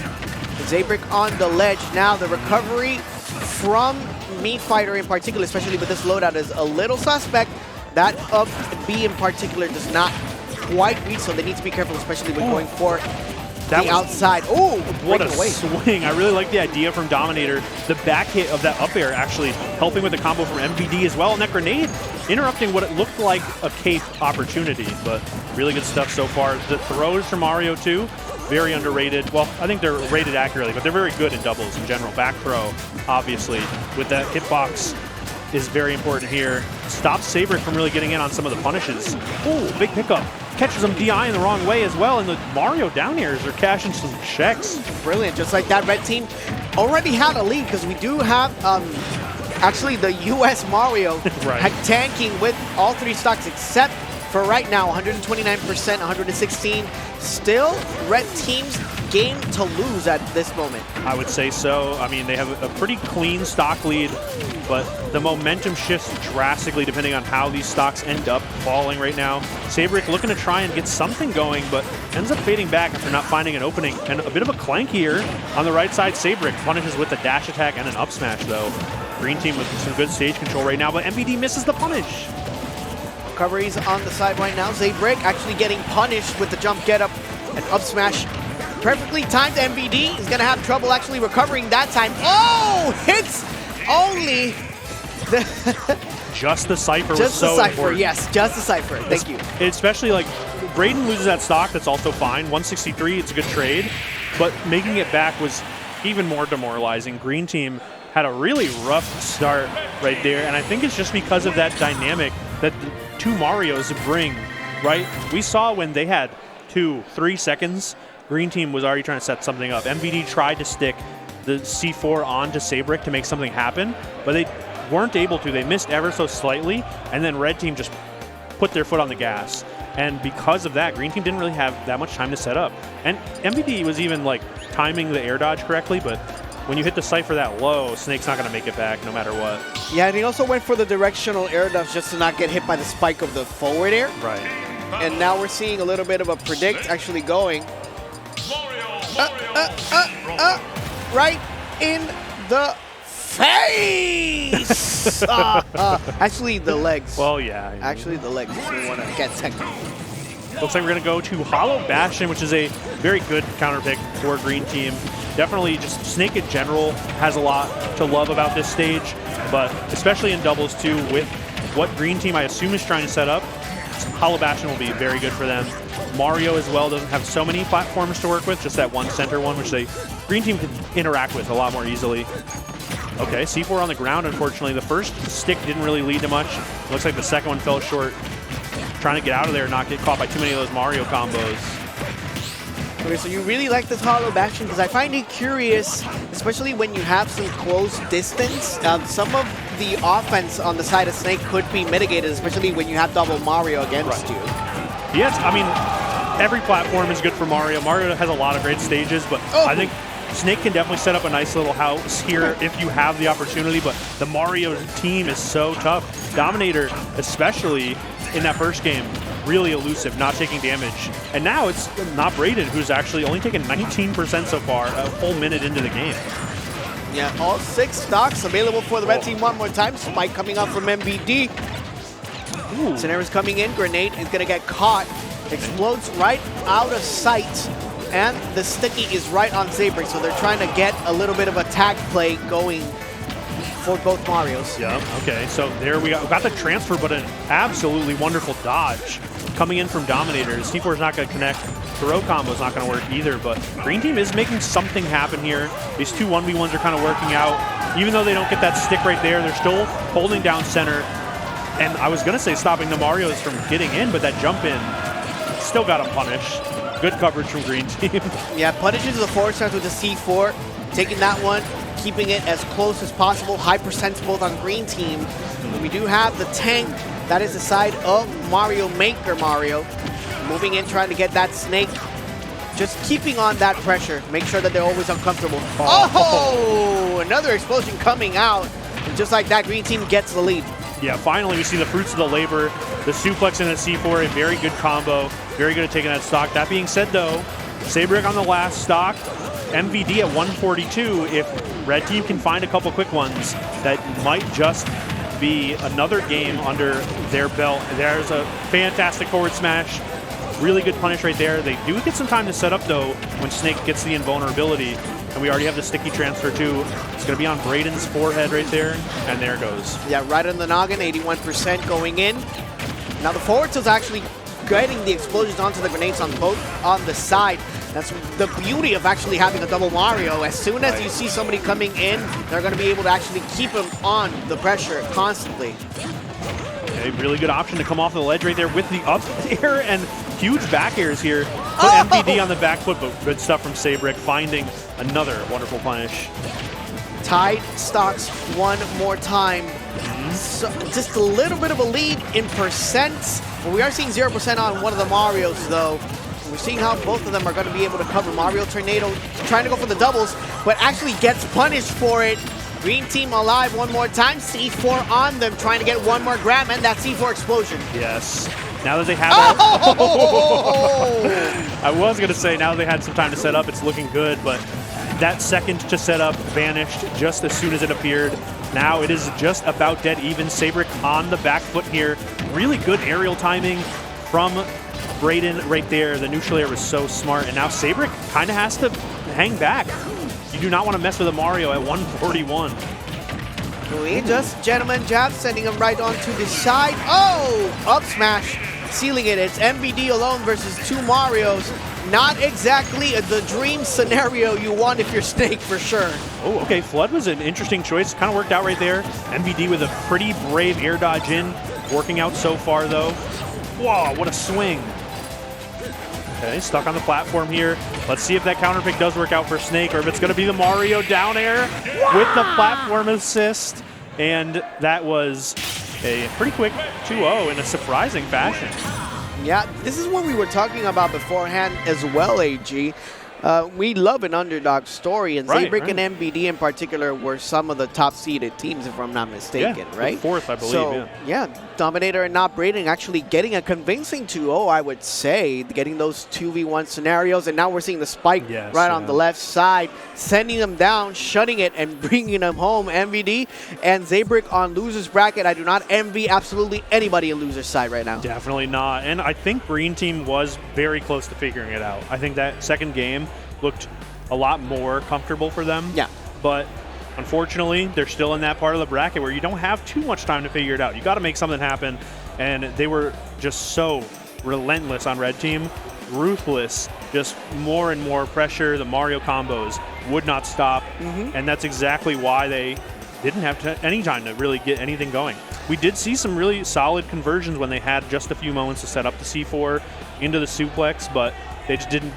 Zabrik on the ledge. Now the recovery from Mii Fighter in particular, especially with this loadout, is a little suspect. That up B in particular does not quite reach, so they need to be careful, especially when going for the outside. Oh, what a swing. I really like the idea from Dominator. The back hit of that up air actually helping with the combo from MVD as well. And that grenade interrupting what it looked like a cape opportunity, but really good stuff so far. The throws from Mario too, very underrated. Well, I think they're rated accurately, but they're very good in doubles in general. Back throw, obviously, with that hitbox is very important here. Stops Sabri from really getting in on some of the punishes. Ooh, big pickup. Catches him DI in the wrong way as well, and the Mario down airs are cashing some checks. Brilliant, just like that, red team already had a lead because we do have actually the US Mario tanking with all three stocks except for right now, 129%, 116. Still, red team's game to lose at this moment. I would say so. I mean, they have a pretty clean stock lead, but the momentum shifts drastically depending on how these stocks end up falling right now. Sabri looking to try and get something going, but ends up fading back after not finding an opening. And a bit of a clank here on the right side. Sabri punishes with a dash attack and an up smash, though. Green team with some good stage control right now, but MVD misses the punish. Recoveries on the side right now. Zabrik actually getting punished with the jump get up and up smash. Perfectly timed. MVD is going to have trouble actually recovering that time. Oh, hits only the just the Cypher was just so the Cypher, important. yes, just the Cypher. Thank you. Especially like Braden loses that stock, that's also fine. 163, it's a good trade, but making it back was even more demoralizing. Green team had a really rough start right there, and I think it's just because of that dynamic that the two Marios bring, right? We saw when they had 2-3 seconds, Green team was already trying to set something up. MVD tried to stick the C4 onto Sabri to make something happen, but they weren't able to. They missed ever so slightly, and then Red team just put their foot on the gas. And because of that, Green team didn't really have that much time to set up. And MVD was even like timing the air dodge correctly, but when you hit the Cypher that low, Snake's not going to make it back no matter what. Yeah, and he also went for the directional air dodge just to not get hit by the spike of the forward air. Right. And now we're seeing a little bit of a predict actually going. Right in the face! Actually, the legs. Well, yeah. Actually, the legs, if we want to get technical. Looks like we're going to go to Hollow Bastion, which is a very good counter pick for Green team. Definitely just Snake in general has a lot to love about this stage, but especially in doubles too, with what Green team I assume is trying to set up, Hollow Bastion will be very good for them. Mario as well doesn't have so many platforms to work with, just that one center one, which Green team can interact with a lot more easily. Okay, C4 on the ground, unfortunately. The first stick didn't really lead to much. Looks like the second one fell short. Trying to get out of there and not get caught by too many of those Mario combos. Okay, so you really like this Hollow Bastion because I find it curious, especially when you have some close distance. Some of the offense on the side of Snake could be mitigated, especially when you have double Mario against you. Yes, I mean, every platform is good for Mario. Mario has a lot of great stages, but I think Snake can definitely set up a nice little house here if you have the opportunity, but the Mario team is so tough. Dominator, especially in that first game, really elusive, not taking damage. And now it's not Braden, who's actually only taken 19% so far, a whole minute into the game. Yeah, all 6 stocks available for the red team one more time. Spike coming up from MVD. Scenario's coming in. Grenade is going to get caught. Explodes right out of sight. And the sticky is right on Sabri, so they're trying to get a little bit of a tag play going for both Marios. Yeah, okay, so there we got the transfer, but an absolutely wonderful dodge coming in from Dominators. C4 is not going to connect. Throw combo is not going to work either, but Green team is making something happen here. These two 1v1s are kind of working out. Even though they don't get that stick right there, they're still holding down center. And I was going to say stopping the Marios from getting in, but that jump in still got them punished. Good coverage from Green team. Yeah, punishes the forward stance with the C4, taking that one, keeping it as close as possible. High percents both on Green team. We do have the tank. That is the side of Mario Maker Mario. Moving in, trying to get that Snake. Just keeping on that pressure. Make sure that they're always uncomfortable. Oh, another explosion coming out. And just like that, Green team gets the lead. Yeah, finally we see the fruits of the labor. The suplex and the C4, a very good combo. Very good at taking that stock. That being said, though, Sabri on the last stock. MVD at 142. If Red team can find a couple quick ones, that might just be another game under their belt. There's a fantastic forward smash. Really good punish right there. They do get some time to set up, though, when Snake gets the invulnerability. And we already have the sticky transfer, too. It's going to be on Braden's forehead right there. And there it goes. Yeah, right on the noggin, 81% going in. Now the forward tilt's actually getting the explosions onto the grenades on the side. That's the beauty of actually having a double Mario. As soon as you see somebody coming in, they're going to be able to actually keep him on the pressure constantly. Okay, really good option to come off the ledge right there with the up air and huge back airs here. Put MVD on the back foot, but good stuff from Sabri, finding another wonderful punish. Tied stocks one more time. So just a little bit of a lead in percents. But we are seeing 0% on one of the Marios, though. We're seeing how both of them are going to be able to cover. Mario Tornado trying to go for the doubles, but actually gets punished for it. Green team alive one more time. C4 on them, trying to get one more grab, and that C4 explosion. Yes. Now that they have I was going to say, now that they had some time to set up, it's looking good, but that second to set up vanished just as soon as it appeared. Now it is just about dead even. Sabric on the back foot here. Really good aerial timing from Brayden right there. The neutral air was so smart, and now Sabric kind of has to hang back. You do not want to mess with a Mario at 141. We just gentleman jab, sending him right onto the side. Oh, up smash, sealing it. It's MVD alone versus two Marios. Not exactly the dream scenario you want if you're Snake, for sure. Oh, okay. Flood was an interesting choice. Kind of worked out right there. MVD with a pretty brave air dodge in. Working out so far, though. Whoa, what a swing. Okay, stuck on the platform here. Let's see if that counter pick does work out for Snake, or if it's going to be the Mario down air with the platform assist. And that was a pretty quick 2-0 in a surprising fashion. Yeah, this is what we were talking about beforehand as well, AG. We love an underdog story, and Sabric and MVD in particular were some of the top-seeded teams, if I'm not mistaken, right? Fourth, I believe, so, yeah, Dominator and not Brayden actually getting a convincing 2-0, I would say, getting those 2v1 scenarios, and now we're seeing the spike on the left side, sending them down, shutting it, and bringing them home. MVD and Sabric on loser's bracket. I do not envy absolutely anybody in loser's side right now. Definitely not, and I think Green Team was very close to figuring it out. I think that second game looked a lot more comfortable for them. Yeah. But unfortunately, they're still in that part of the bracket where you don't have too much time to figure it out. You got to make something happen. And they were just so relentless on Red Team. Ruthless. Just more and more pressure. The Mario combos would not stop. And that's exactly why they didn't have any time to really get anything going. We did see some really solid conversions when they had just a few moments to set up the C4 into the suplex, but they just didn't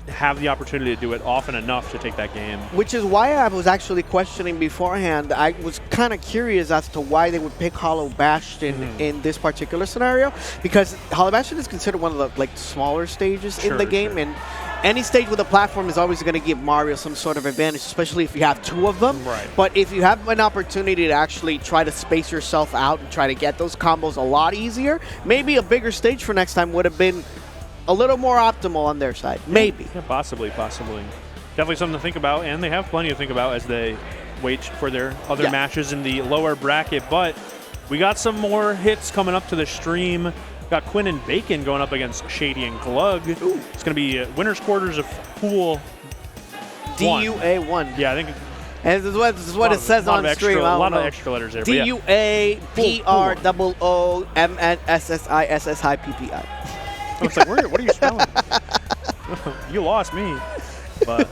have the opportunity to do it often enough to take that game. Which is why I was actually questioning beforehand. I was kind of curious as to why they would pick Hollow Bastion in this particular scenario, because Hollow Bastion is considered one of the smaller stages in the game, and any stage with a platform is always going to give Mario some sort of advantage, especially if you have two of them. Right. But if you have an opportunity to actually try to space yourself out and try to get those combos a lot easier, maybe a bigger stage for next time would have been a little more optimal on their side. Maybe. Yeah, possibly. Definitely something to think about, and they have plenty to think about as they wait for their other matches in the lower bracket. But we got some more hits coming up to the stream. Got Quinn and Bacon going up against Shady and Glug. Ooh. It's going to be winner's quarters of pool DUA 1. Yeah, I think. And this is what it says on stream. A lot of extra letters there. DUA PROOMNSSISSIPPI. I was like, what are you spelling? You lost me. But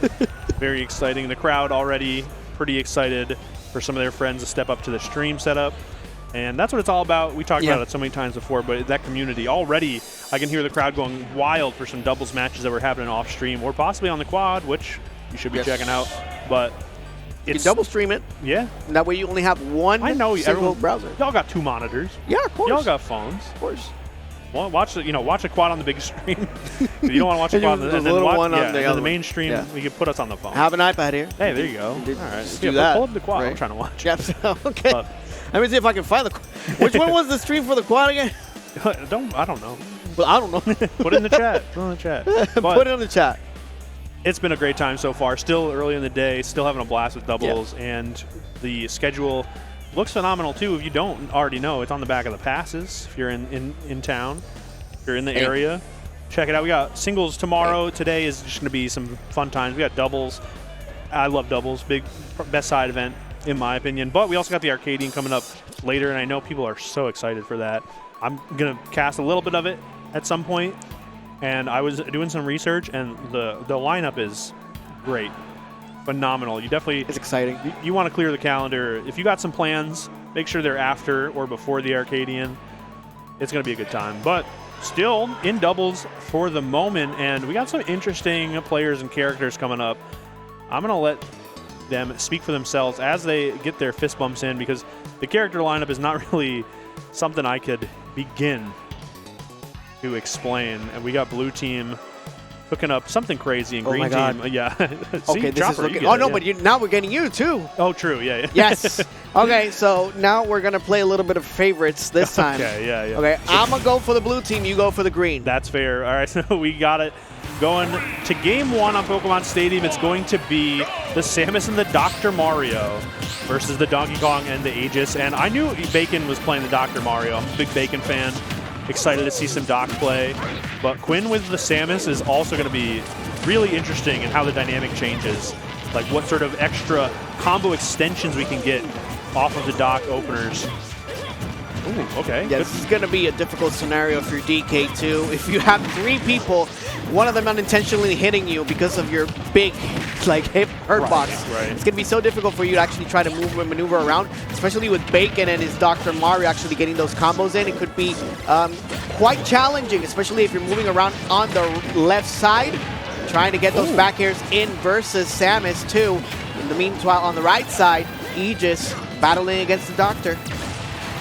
very exciting. The crowd already pretty excited for some of their friends to step up to the stream setup. And that's what it's all about. We talked about it so many times before, but that community already, I can hear the crowd going wild for some doubles matches that were happening off stream or possibly on the quad, which you should be checking out. But you double stream it. Yeah. And that way you only have one single browser. Y'all got two monitors. Yeah, of course. Y'all got phones. Of course. Well, watch a quad on the big screen. You don't want to watch a quad on the main stream. Yeah. You can put us on the phone. Have an iPad here. Hey, there you go. All right, do that. Pull up the quad. Right. I'm trying to watch. Yep. Okay. Let me see if I can find the. Which one was the stream for the quad again? I don't know. Well, I don't know. Put it in the chat. Put it in the chat. Put it in the chat. It's been a great time so far. Still early in the day. Still having a blast with doubles, and the schedule looks phenomenal too. If you don't already know, it's on the back of the passes. If you're in town, if you're in the area, check it out. We got singles tomorrow. Today is just going to be some fun times. We got doubles. I love doubles. Best side event in my opinion. But we also got the Arcadian coming up later, and I know people are so excited for that. I'm going to cast a little bit of it at some point, and I was doing some research, and the lineup is great. Phenomenal. You definitely... It's exciting. You want to clear the calendar. If you got some plans, make sure they're after or before the Arcadian. It's going to be a good time. But still in doubles for the moment, and we got some interesting players and characters coming up. I'm going to let them speak for themselves as they get their fist bumps in, because the character lineup is not really something I could begin to explain. And we got blue team hooking up something crazy in Oh green my God. team. Yeah. See, Okay, this Chopper, is you looking. get Oh it, no, yeah. but now we're getting you too. Oh, true. Yeah. Yes. Okay, so now we're gonna play a little bit of favorites this time. Okay. Yeah. Okay, I'm gonna go for the blue team. You go for the green. That's fair. All right, so we got it going to game 1 on Pokemon Stadium. It's going to be the Samus and the Dr. Mario versus the Donkey Kong and the Aegis. And I knew Bacon was playing the Dr. Mario. I'm a big Bacon fan. Excited to see some Doc play. But Quinn with the Samus is also going to be really interesting in how the dynamic changes. Like what sort of extra combo extensions we can get off of the Doc openers. Ooh, okay. Yeah, this is going to be a difficult scenario for your DK too. If you have 3 people, one of them unintentionally hitting you because of your big, like, hurt box, right. it's going to be so difficult for you to actually try to move and maneuver around, especially with Bacon and his Dr. Mario actually getting those combos in. It could be quite challenging, especially if you're moving around on the left side, trying to get those back airs in versus Samus too. In the meanwhile, on the right side, Aegis battling against the Doctor.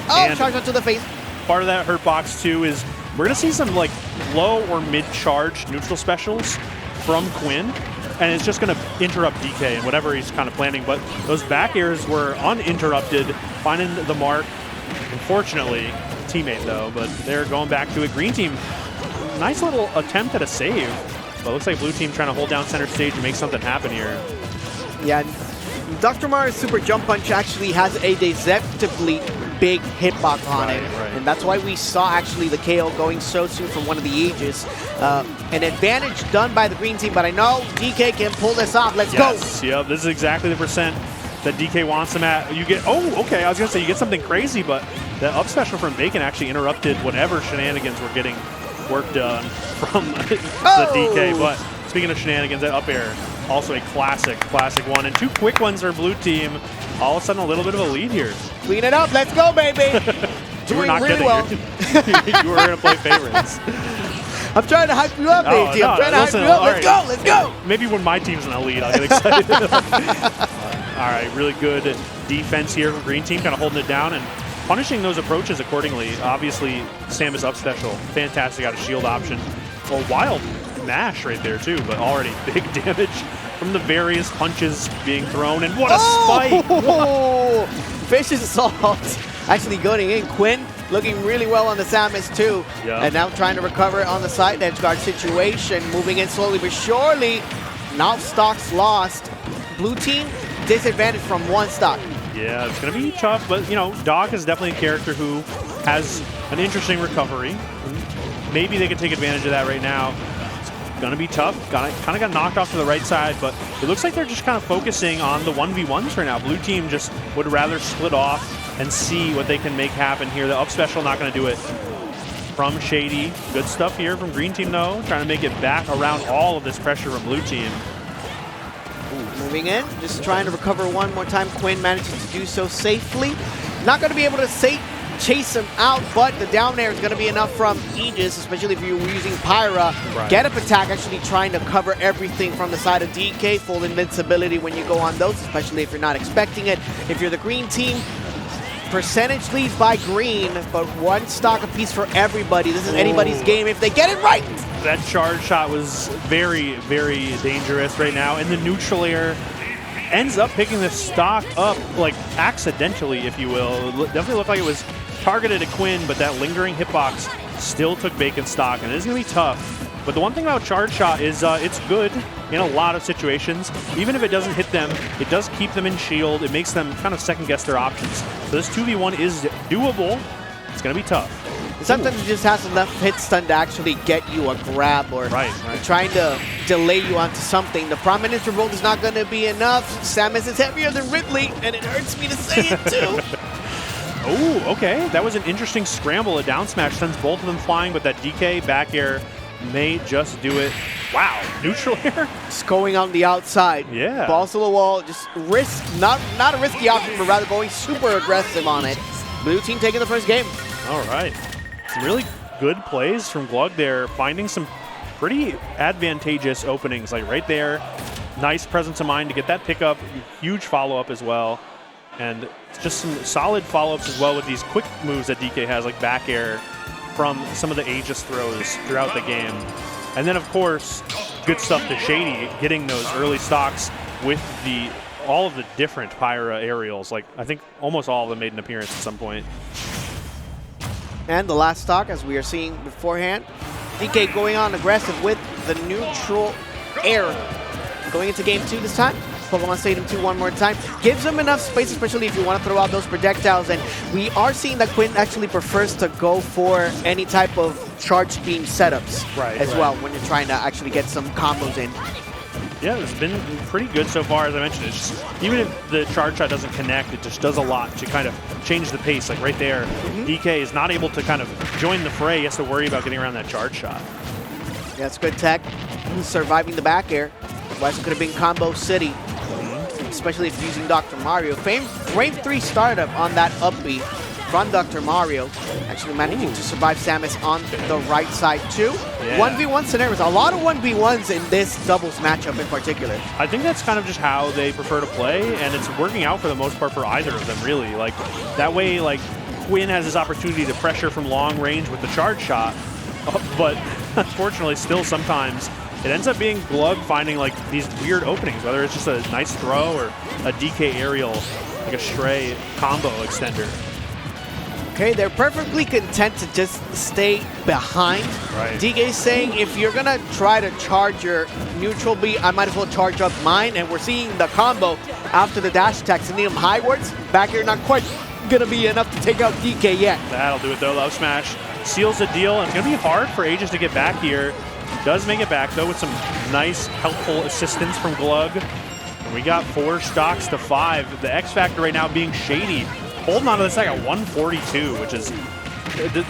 Oh, And charge onto the face. part of that hurt box too is we're gonna see some like low or mid-charge neutral specials from Quinn, and it's just gonna interrupt DK and whatever he's kind of planning. But those back airs were uninterrupted, finding the mark. Unfortunately, teammate though, but they're going back to it. Green team, nice little attempt at a save, but it looks like blue team trying to hold down center stage and make something happen here. Yeah, Dr. Mario's Super Jump Punch actually has a deceptively big hitbox on it. Right. And that's why we saw actually the KO going so soon from one of the Aegis. An advantage done by the green team, but I know DK can pull this off. Let's go. Yep, this is exactly the percent that DK wants him at. You get, oh, okay, I was going to say you get something crazy, but the up special from Bacon actually interrupted whatever shenanigans were getting work done from the DK. But speaking of shenanigans, that up air, also a classic one. And 2 quick ones for blue team. All of a sudden, a little bit of a lead here. Clean it up. Let's go, baby. You were Doing not really kidding. well. You were going to play favorites. I'm trying to hype you up, Oh, AG. no, I'm trying to listen, hype you up. all Let's right. go. Let's go. Maybe when my team's in the lead, I'll get excited. All right, really good defense here from green team, kind of holding it down and punishing those approaches accordingly. Obviously, Samus up special, fantastic out of shield option. A wild mash right there too, but already big damage from the various punches being thrown. And what a spike! Oh, vicious assault. Actually going in. Quinn looking really well on the Samus too. Yeah. And now trying to recover on the side edge guard situation. Moving in slowly but surely. Now stocks lost. Blue team disadvantage from 1 stock. Yeah, it's going to be tough, but you know, Doc is definitely a character who has an interesting recovery. Maybe they could take advantage of that right now. It's going to be tough. Kind of got knocked off to the right side, but it looks like they're just kind of focusing on the 1v1s right now. Blue team just would rather split off and see what they can make happen here. The up special not going to do it from Shady. Good stuff here from green team though, trying to make it back around all of this pressure from blue team. Moving in, just trying to recover one more time. Quinn manages to do so safely. Not going to be able to chase him out, but the down air is going to be enough from Aegis, especially if you're using Pyra. Right. Get up attack, actually trying to cover everything from the side of DK. Full invincibility when you go on those, especially if you're not expecting it. If you're the green team, percentage leads by green, but 1 stock apiece for everybody. This is anybody's game if they get it right. That charge shot was very, very dangerous right now. And the neutral air ends up picking the stock up, like accidentally, if you will. It definitely looked like it was targeted at Quinn, but that lingering hitbox still took Bacon stock, and it is going to be tough. But the one thing about charge shot is it's good in a lot of situations. Even if it doesn't hit them, it does keep them in shield. It makes them kind of second guess their options. So this 2v1 is doable. It's going to be tough. Sometimes it just has enough hit stun to actually get you a grab or trying to delay you onto something. The Prominence Revolt is not going to be enough. Samus is heavier than Ridley, and it hurts me to say it too. Oh, okay. That was an interesting scramble. A down smash sends both of them flying, but that DK back air may just do it. Wow, neutral air? Just going on the outside. Yeah. Balls to the wall, just risk, not a risky option, but rather going super aggressive on it. Blue team taking the first game. All right. Some really good plays from Glug there, finding some pretty advantageous openings, like right there. Nice presence of mind to get that pickup. Huge follow-up as well. And just some solid follow-ups as well with these quick moves that DK has, like back air from some of the Aegis throws throughout the game. And then, of course, good stuff to Shady, getting those early stocks with all of the different Pyra aerials. Like, I think almost all of them made an appearance at some point. And the last stock, as we are seeing beforehand, DK going on aggressive with the neutral air. Going into game 2 this time. Pokemon Stadium 2 one more time. Gives him enough space, especially if you want to throw out those projectiles. And we are seeing that Quinn actually prefers to go for any type of charge beam setups as well when you're trying to actually get some combos in. Yeah, it's been pretty good so far, as I mentioned. It's just, even if the charge shot doesn't connect, it just does a lot to kind of change the pace. Like right there, DK is not able to kind of join the fray. He has to worry about getting around that charge shot. Yeah, it's good tech. He's surviving the back air. Otherwise, it could have been Combo City, especially if using Dr. Mario. Wave 3 startup on that up B from Dr. Mario, actually managing to survive Samus on the right side too. 1v1 scenarios, a lot of 1v1s in this doubles matchup in particular. I think that's kind of just how they prefer to play, and it's working out for the most part for either of them, really. Like, that way, like, Quinn has this opportunity to pressure from long range with the charge shot, but unfortunately, still sometimes it ends up being Glug finding like these weird openings, whether it's just a nice throw or a DK aerial, like a stray combo extender. Okay, they're perfectly content to just stay behind. DK's saying, if you're gonna try to charge your neutral B, I might as well charge up mine. And we're seeing the combo after the dash attack, sending him highwards. Back here, not quite gonna be enough to take out DK yet. That'll do it though. Love Smash seals the deal, and it's gonna be hard for Aegis to get back here. He does make it back though with some nice, helpful assistance from Glug. And we got 4 stocks to 5. The X factor right now being Shady, holding on to this at 142, which is,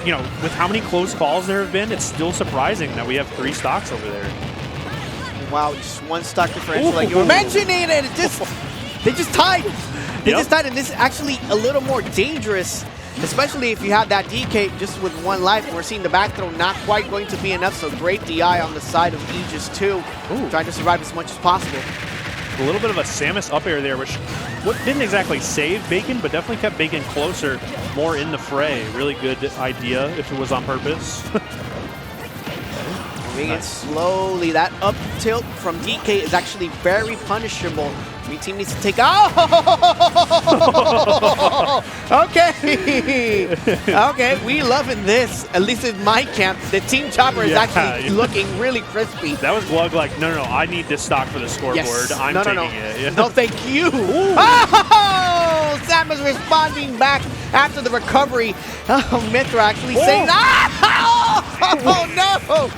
you know, with how many close calls there have been, it's still surprising that we have 3 stocks over there. Wow, just 1 stock differential, like you were mentioning, and they just tied. They just tied, and this is actually a little more dangerous, especially if you have that DK just with 1 life. And we're seeing the back throw not quite going to be enough, so great DI on the side of Aegis too, trying to survive as much as possible. A little bit of a Samus up air there, which didn't exactly save Bacon, but definitely kept Bacon closer, more in the fray. Really good idea if it was on purpose. Moving it slowly. That up tilt from DK is actually very punishable. Your team needs to take Okay. Okay, we loving this. At least in my camp, the team chopper is actually looking really crispy. That was Glug like, no, I need this stock for the scoreboard. I'm taking it. Yeah. No, thank you. Oh, Samus responding back after the recovery. Oh, Mithra actually saying, oh no.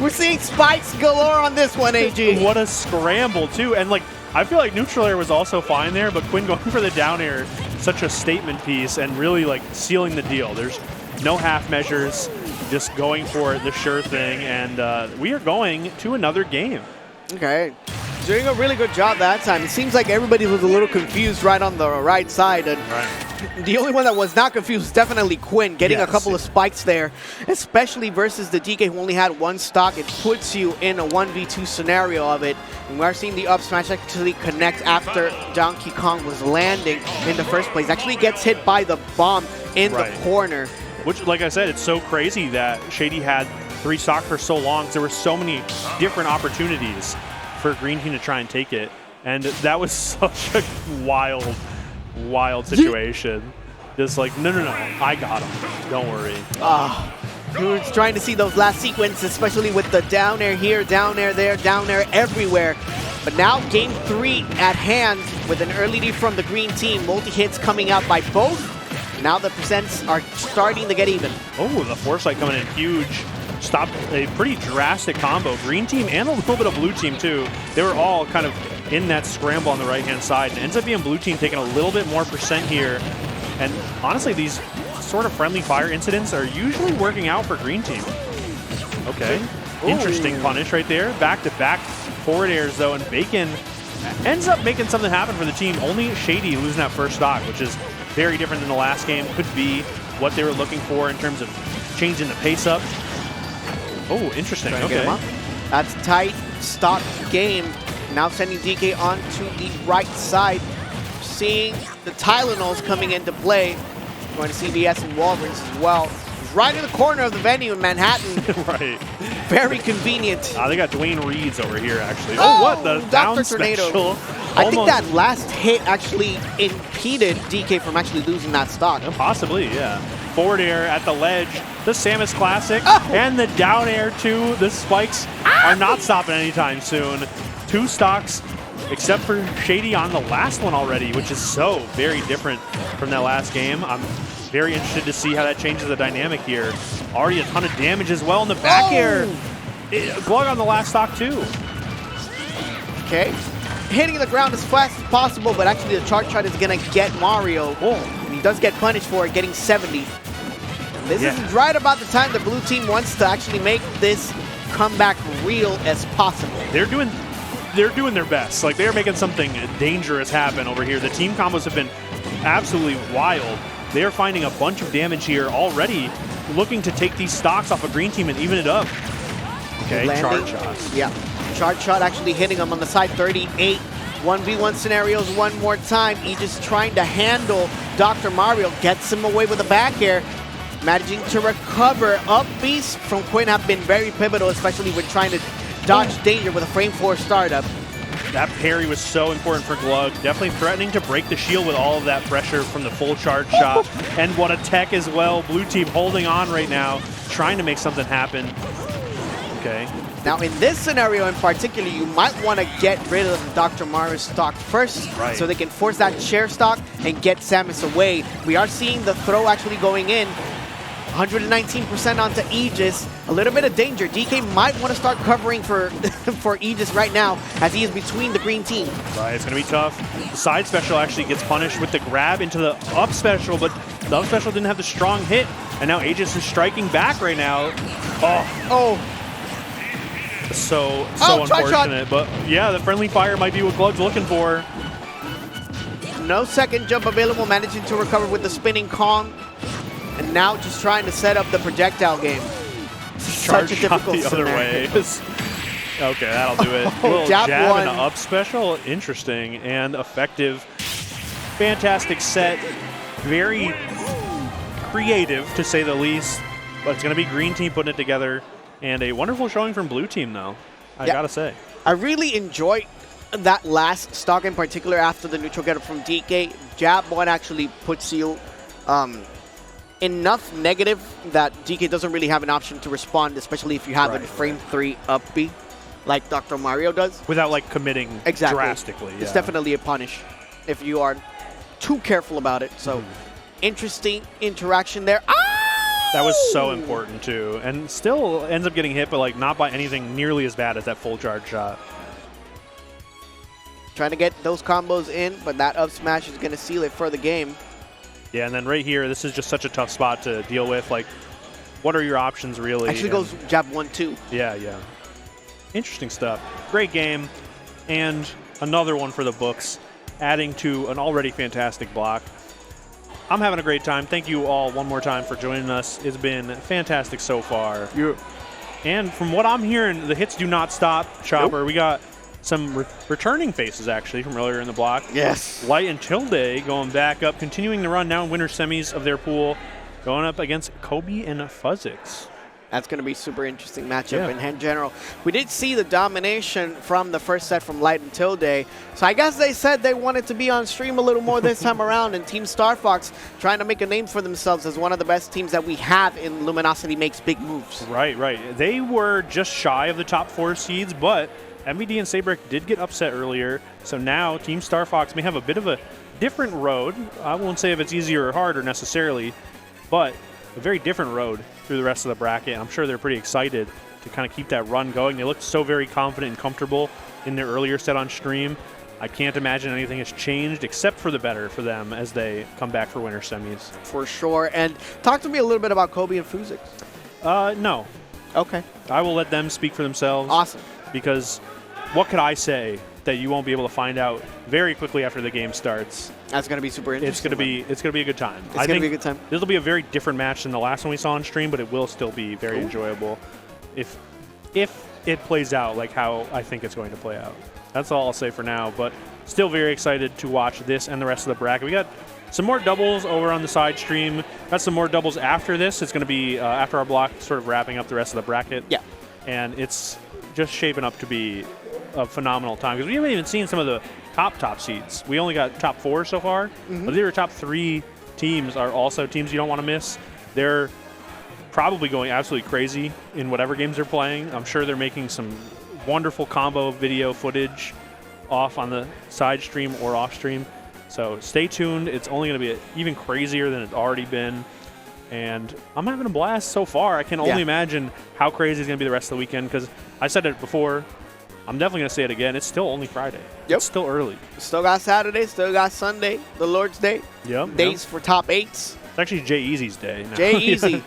We're seeing spikes galore on this one, AG. What a scramble, too. And, like, I feel like neutral air was also fine there, but Quinn going for the down air, such a statement piece, and really, like, sealing the deal. There's no half measures, just going for the sure thing, and we are going to another game. Okay. Doing a really good job that time. It seems like everybody was a little confused right on the right side, and the only one that was not confused was definitely Quinn, getting a couple of spikes there, especially versus the DK who only had 1 stock. It puts you in a 1v2 scenario of it, and we are seeing the up smash actually connect after Donkey Kong was landing in the first place. Actually gets hit by the bomb in the corner. Which, like I said, it's so crazy that Shady had 3 stock for so long, because there were so many different opportunities for Green Team to try and take it, and that was such a wild situation. Just like, no, I got him. Don't worry. You're trying to see those last sequences, especially with the down air here, down air there, down air everywhere. But now game 3 at hand with an early lead from the green team. Multi-hits coming out by both. Now the percents are starting to get even. Oh, the Foresight coming in huge. Stopped a pretty drastic combo. Green team and a little bit of blue team too. They were all kind of in that scramble on the right-hand side. And ends up being blue team taking a little bit more percent here. And honestly, these sort of friendly fire incidents are usually working out for green team. Okay, interesting punish right there. Back-to-back forward airs though, and Bacon ends up making something happen for the team. Only Shady losing that first stock, which is very different than the last game. Could be what they were looking for in terms of changing the pace up. Oh, interesting. Okay. That's tight stock game. Now sending DK onto the right side. Seeing the Tylenols coming into play. Going to CBS and Walgreens as well. right in the corner of the venue in Manhattan. Right. Very convenient. They got Dwayne Reeds over here, actually. Oh, what? The down Dr. Tornado. special. I think that last hit actually impeded DK from actually losing that stock. Possibly, yeah. Forward air at the ledge. The Samus Classic. Oh. And the down air, too. The spikes are not stopping anytime soon. 2 stocks, except for Shady on the last one already, which is so very different from that last game. I'm very interested to see how that changes the dynamic here. Already a ton of damage as well in the back air. Glug on the last stock, too. Okay. Hitting the ground as fast as possible, but actually the charge shot is going to get Mario. And he does get punished for it, getting 70. This is right about the time the blue team wants to actually make this comeback real as possible. They're doing their best. Like, they're making something dangerous happen over here. The team combos have been absolutely wild. They're finding a bunch of damage here already, looking to take these stocks off a green team and even it up. Okay, charge shots. Yeah, charge shot actually hitting him on the side 38. 1v1 scenarios one more time. Aegis trying to handle Dr. Mario, gets him away with a back air. Managing to recover. Up beast from Quinn have been very pivotal, especially when trying to dodge danger with a frame 4 startup. That parry was so important for Glug. Definitely threatening to break the shield with all of that pressure from the full charge shot. And what a tech as well. Blue team holding on right now, trying to make something happen. Okay. Now in this scenario in particular, you might want to get rid of Dr. Mario's stock first, so they can force that chair stock and get Samus away. We are seeing the throw actually going in. 119% onto Aegis. A little bit of danger. DK might want to start covering for for Aegis right now as he is between the green team. Right, it's going to be tough. The side special actually gets punished with the grab into the up special, but the up special didn't have the strong hit. And now Aegis is striking back right now. So unfortunate. But yeah, the friendly fire might be what Glug's looking for. No second jump available, managing to recover with the spinning Kong. And now just trying to set up the projectile game. Such a difficult the other way. Okay, that'll do it. A little jab and an up special. Interesting and effective. Fantastic set. Very creative, to say the least. But it's going to be green team putting it together. And a wonderful showing from blue team, though, I gotta say. I really enjoyed that last stock in particular after the neutral getup from DK. Jab 1 actually puts you enough negative that DK doesn't really have an option to respond, especially if you have a frame 3 up B like Dr. Mario does. Without like committing drastically. It's definitely a punish if you are too careful about it. So interesting interaction there. That was so important too, and still ends up getting hit, but like not by anything nearly as bad as that full charge shot. Trying to get those combos in, but that up smash is going to seal it for the game. Yeah, and then right here, this is just such a tough spot to deal with. Like, what are your options really? Actually goes jab 1, 2. Yeah. Interesting stuff. Great game, and another one for the books, adding to an already fantastic block. I'm having a great time. Thank you all one more time for joining us. It's been fantastic so far. And from what I'm hearing, the hits do not stop, Chopper. We got some returning faces, actually, from earlier in the block. Yes. Light and Tillday going back up, continuing to run now in winter semis of their pool, going up against Kobe and Fuzzix. That's going to be a super interesting matchup in general. We did see the domination from the first set from Light and Tillday. So I guess they said they wanted to be on stream a little more this time around, and Team Star Fox trying to make a name for themselves as one of the best teams that we have in Luminosity Makes Big Moves. Right. They were just shy of the top 4 seeds, but MVD and Sabri did get upset earlier. So now Team Star Fox may have a bit of a different road. I won't say if it's easier or harder necessarily, but a very different road through the rest of the bracket. I'm sure they're pretty excited to kind of keep that run going. They looked so very confident and comfortable in their earlier set on stream. I can't imagine anything has changed except for the better for them as they come back for winter semis. For sure. And talk to me a little bit about Kobe and Fuzzix. No. Okay. I will let them speak for themselves. Awesome. Because what could I say that you won't be able to find out very quickly after the game starts? That's going to be super interesting. It's going to be a good time. It's going to be a good time. This will be a very different match than the last one we saw on stream, but it will still be very enjoyable if it plays out like how I think it's going to play out. That's all I'll say for now, but still very excited to watch this and the rest of the bracket. We got some more doubles over on the side stream. Got some more doubles after this. It's going to be after our block, sort of wrapping up the rest of the bracket. Yeah. And it's just shaping up to be a phenomenal time because we haven't even seen some of the top seeds. We only got top 4 so far, but their top 3 teams are also teams you don't want to miss. They're probably going absolutely crazy in whatever games they're playing. I'm sure they're making some wonderful combo video footage off on the side stream or off stream. So stay tuned. It's only going to be even crazier than it's already been. And I'm having a blast so far. I can only imagine how crazy it's going to be the rest of the weekend because I said it before. I'm definitely going to say it again. It's still only Friday. Yep. It's still early. Still got Saturday, still got Sunday, the Lord's Day. Yep. Days for top 8s. It's actually Jay Easy's day now. Jay Easy.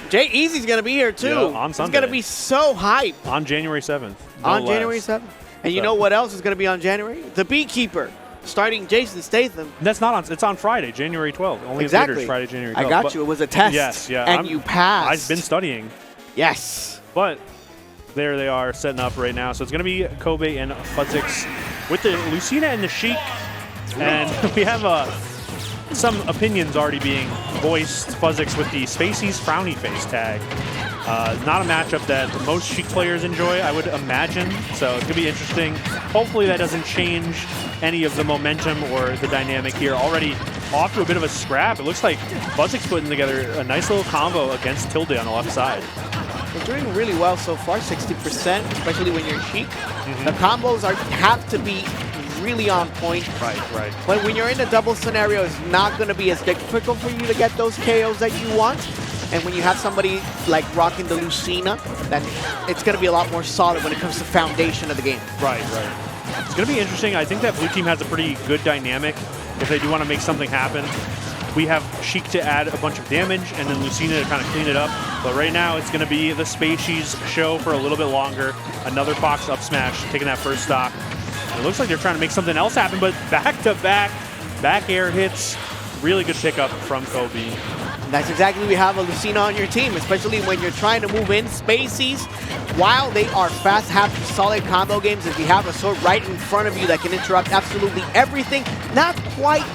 Jay Easy's going to be here, too. Yeah, on Sunday. He's going to be so hyped. On January 7th. On January 7th. And you know what else is going to be on January? The Beekeeper, starting Jason Statham. That's not on. It's on Friday, January 12th. Only Exactly. later is Friday, January 12th. I got you. It was a test. Yes, yeah. And you passed. I've been studying. Yes. But there they are setting up right now. So it's going to be Kobe and Fuzzix with the Lucina and the Sheik. And we have some opinions already being voiced. Fuzzix with the Spaceys Frowny Face tag. Not a matchup that most Sheik players enjoy, I would imagine. So it's going to be interesting. Hopefully that doesn't change any of the momentum or the dynamic here. Already off to a bit of a scrap. It looks like Fuzzix putting together a nice little combo against Tillday on the left side. They're doing really well so far, 60%, especially when you're Sheik. The combos have to be really on point. Right. But when you're in a double scenario, it's not going to be as difficult for you to get those KOs that you want. And when you have somebody like rocking the Lucina, then it's going to be a lot more solid when it comes to foundation of the game. Right. It's going to be interesting. I think that blue team has a pretty good dynamic if they do want to make something happen. We have Sheik to add a bunch of damage and then Lucina to kind of clean it up. But right now it's going to be the Spaceys show for a little bit longer. Another Fox up smash, taking that first stock. It looks like they're trying to make something else happen, but back-to-back back air hits. Really good pickup from Kobe. And that's exactly what we have a Lucina on your team, especially when you're trying to move in Spaceys. While they are fast, have solid combo games, if you have a sword right in front of you that can interrupt absolutely everything, not quite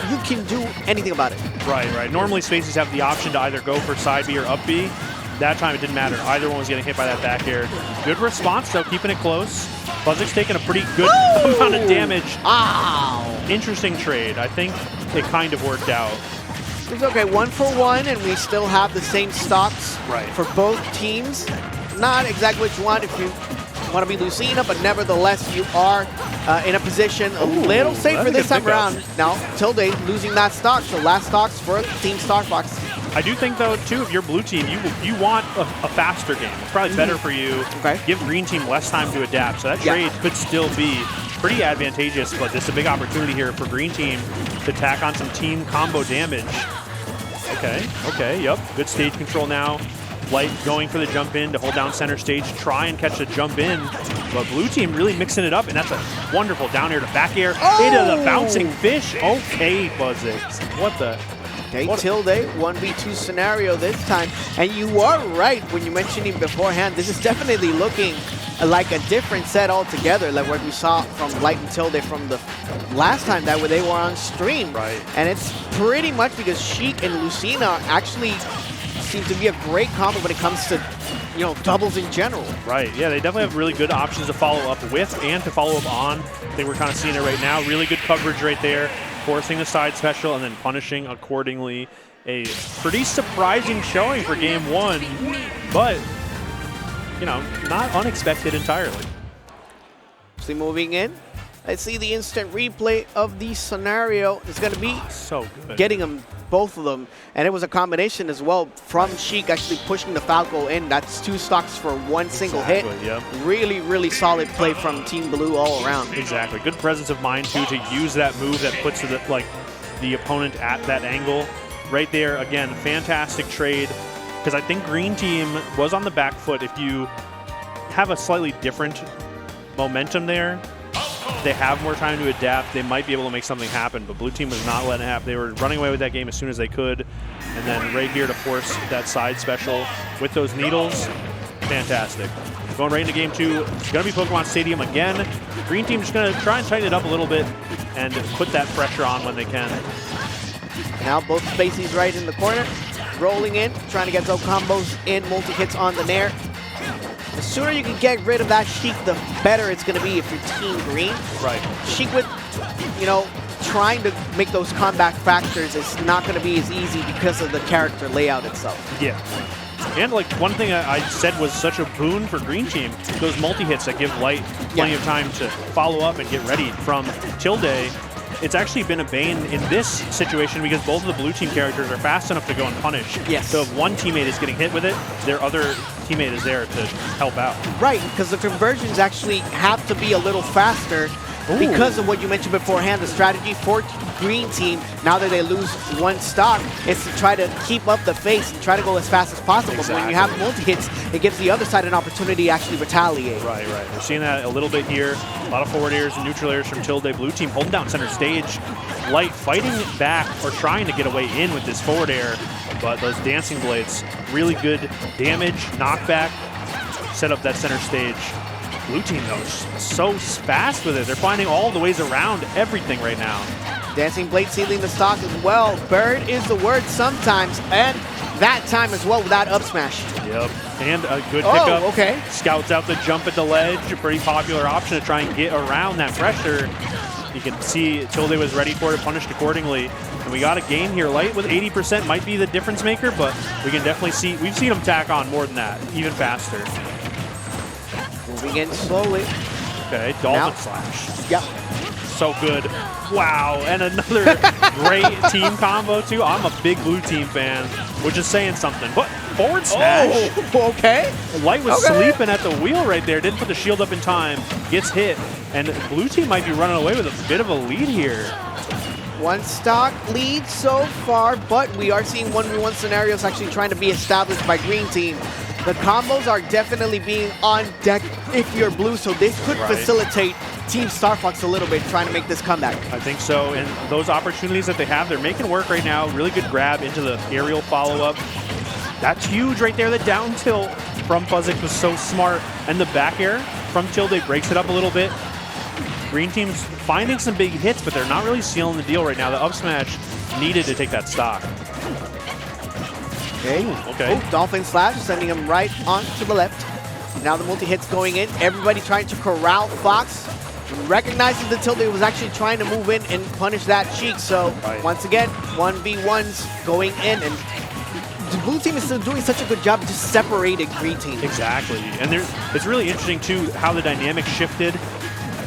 you can do anything about it. Right. Normally Spaceys have the option to either go for side B or up B. That time it didn't matter. Either one was getting hit by that back air. Good response, though, keeping it close. Fuzzix taking a pretty good amount of damage. Ow! Interesting trade. I think it kind of worked out. It's okay, 1-for-1, and we still have the same stocks Right. for both teams. Not exactly what you want if you want to be Lucina, but nevertheless, you are in a position a little safer that's a this good time pickup. around. Now, Tillday losing that stock, so last stocks for Team Starfox. I do think, though, too, if you're blue team, you want a faster game. It's probably better for you. Okay. Give green team less time to adapt. So that trade could still be pretty advantageous, but this is a big opportunity here for green team to tack on some team combo damage. Okay, yep. Good stage control now. Light going for the jump in to hold down center stage, try and catch the jump in. But blue team really mixing it up, and that's a wonderful down air to back air into the bouncing fish. Okay, Fuzzix. What the? Okay, Tillday, 1v2 scenario this time. And you are right when you mentioned him beforehand. This is definitely looking like a different set altogether, like what we saw from Light and Tillday from the last time that they were on stream. Right. And it's pretty much because Sheik and Lucina actually seem to be a great combo when it comes to, you know, doubles in general. Right, yeah, they definitely have really good options to follow up with and to follow up on. I think we're kind of seeing it right now. Really good coverage right there, forcing the side special and then punishing accordingly. A pretty surprising showing for game one, but, you know, not unexpected entirely. See, moving in. Let's see the instant replay of the scenario. It's going to be So good. getting them, both of them. And it was a combination as well from Sheik actually pushing the Falco in. That's 2 stocks for 1 single hit. Yep. Really solid play from Team Blue all around. Exactly. Good presence of mind, too, to use that move that puts the opponent at that angle. Right there, again, fantastic trade. Because I think green team was on the back foot. If you have a slightly different momentum there, they have more time to adapt. They might be able to make something happen, but blue team was not letting it happen. They were running away with that game as soon as they could. And then right here to force that side special with those needles. Fantastic. Going right into game 2. It's going to be Pokemon Stadium again. Green team's just going to try and tighten it up a little bit and put that pressure on when they can. Now both Spaceys right in the corner, rolling in, trying to get those combos in, multi-hits on the Nair. The sooner you can get rid of that Sheik, the better it's going to be if you're Team Green. Right. Sheik with, you know, trying to make those comeback factors is not going to be as easy because of the character layout itself. Yeah. And like one thing I said was such a boon for Green Team, those multi-hits that give Light plenty of time to follow up and get ready from Tillday. It's actually been a bane in this situation because both of the blue team characters are fast enough to go and punish. Yes. So if one teammate is getting hit with it, their other teammate is there to help out. Right, because the conversions actually have to be a little faster. Ooh. Because of what you mentioned beforehand, the strategy for Green Team, now that they lose one stock, is to try to keep up the face and try to go as fast as possible. Exactly. But when you have multi-hits, it gives the other side an opportunity to actually retaliate. Right. We're seeing that a little bit here. A lot of forward airs and neutral airs from Tillday. Blue team holding down center stage. Light fighting back or trying to get away in with this forward air, but those dancing blades, really good damage, knockback, set up that center stage. Blue team, though, is so fast with it. They're finding all the ways around everything right now. Dancing Blade sealing the stock as well. Bird is the word sometimes, and that time as well with that up smash. Yep, and a good pickup. Oh, okay. Scouts out the jump at the ledge, a pretty popular option to try and get around that pressure. You can see Tillday was ready for it, punished accordingly. And we got a game here. Light with 80% might be the difference maker, but we can definitely see, we've seen him tack on more than that, even faster. Moving in slowly. Okay, Dolphin Slash. Yep. So good. Wow, and another great team combo too. I'm a big blue team fan, which is saying something. But forward smash. Oh, okay. Light was sleeping at the wheel right there. Didn't put the shield up in time. Gets hit. And blue team might be running away with a bit of a lead here. One stock lead so far, but we are seeing 1v1 scenarios actually trying to be established by Green Team. The combos are definitely being on deck if you're blue, so this could facilitate Team Star Fox a little bit trying to make this comeback. I think so, and those opportunities that they have, they're making work right now. Really good grab into the aerial follow-up. That's huge right there. The down tilt from Fuzzik was so smart, and the back air from Tillday breaks it up a little bit. Green Team's finding some big hits, but they're not really sealing the deal right now. The up smash needed to take that stock. Okay. Okay. Oh, Dolphin Slash sending him right on to the left. Now the multi-hits going in. Everybody trying to corral Fox. Recognizing that Tillday was actually trying to move in and punish that Sheik. So once again, 1v1s going in. And the blue team is still doing such a good job just separating Green Team. Exactly. And it's really interesting, too, how the dynamic shifted.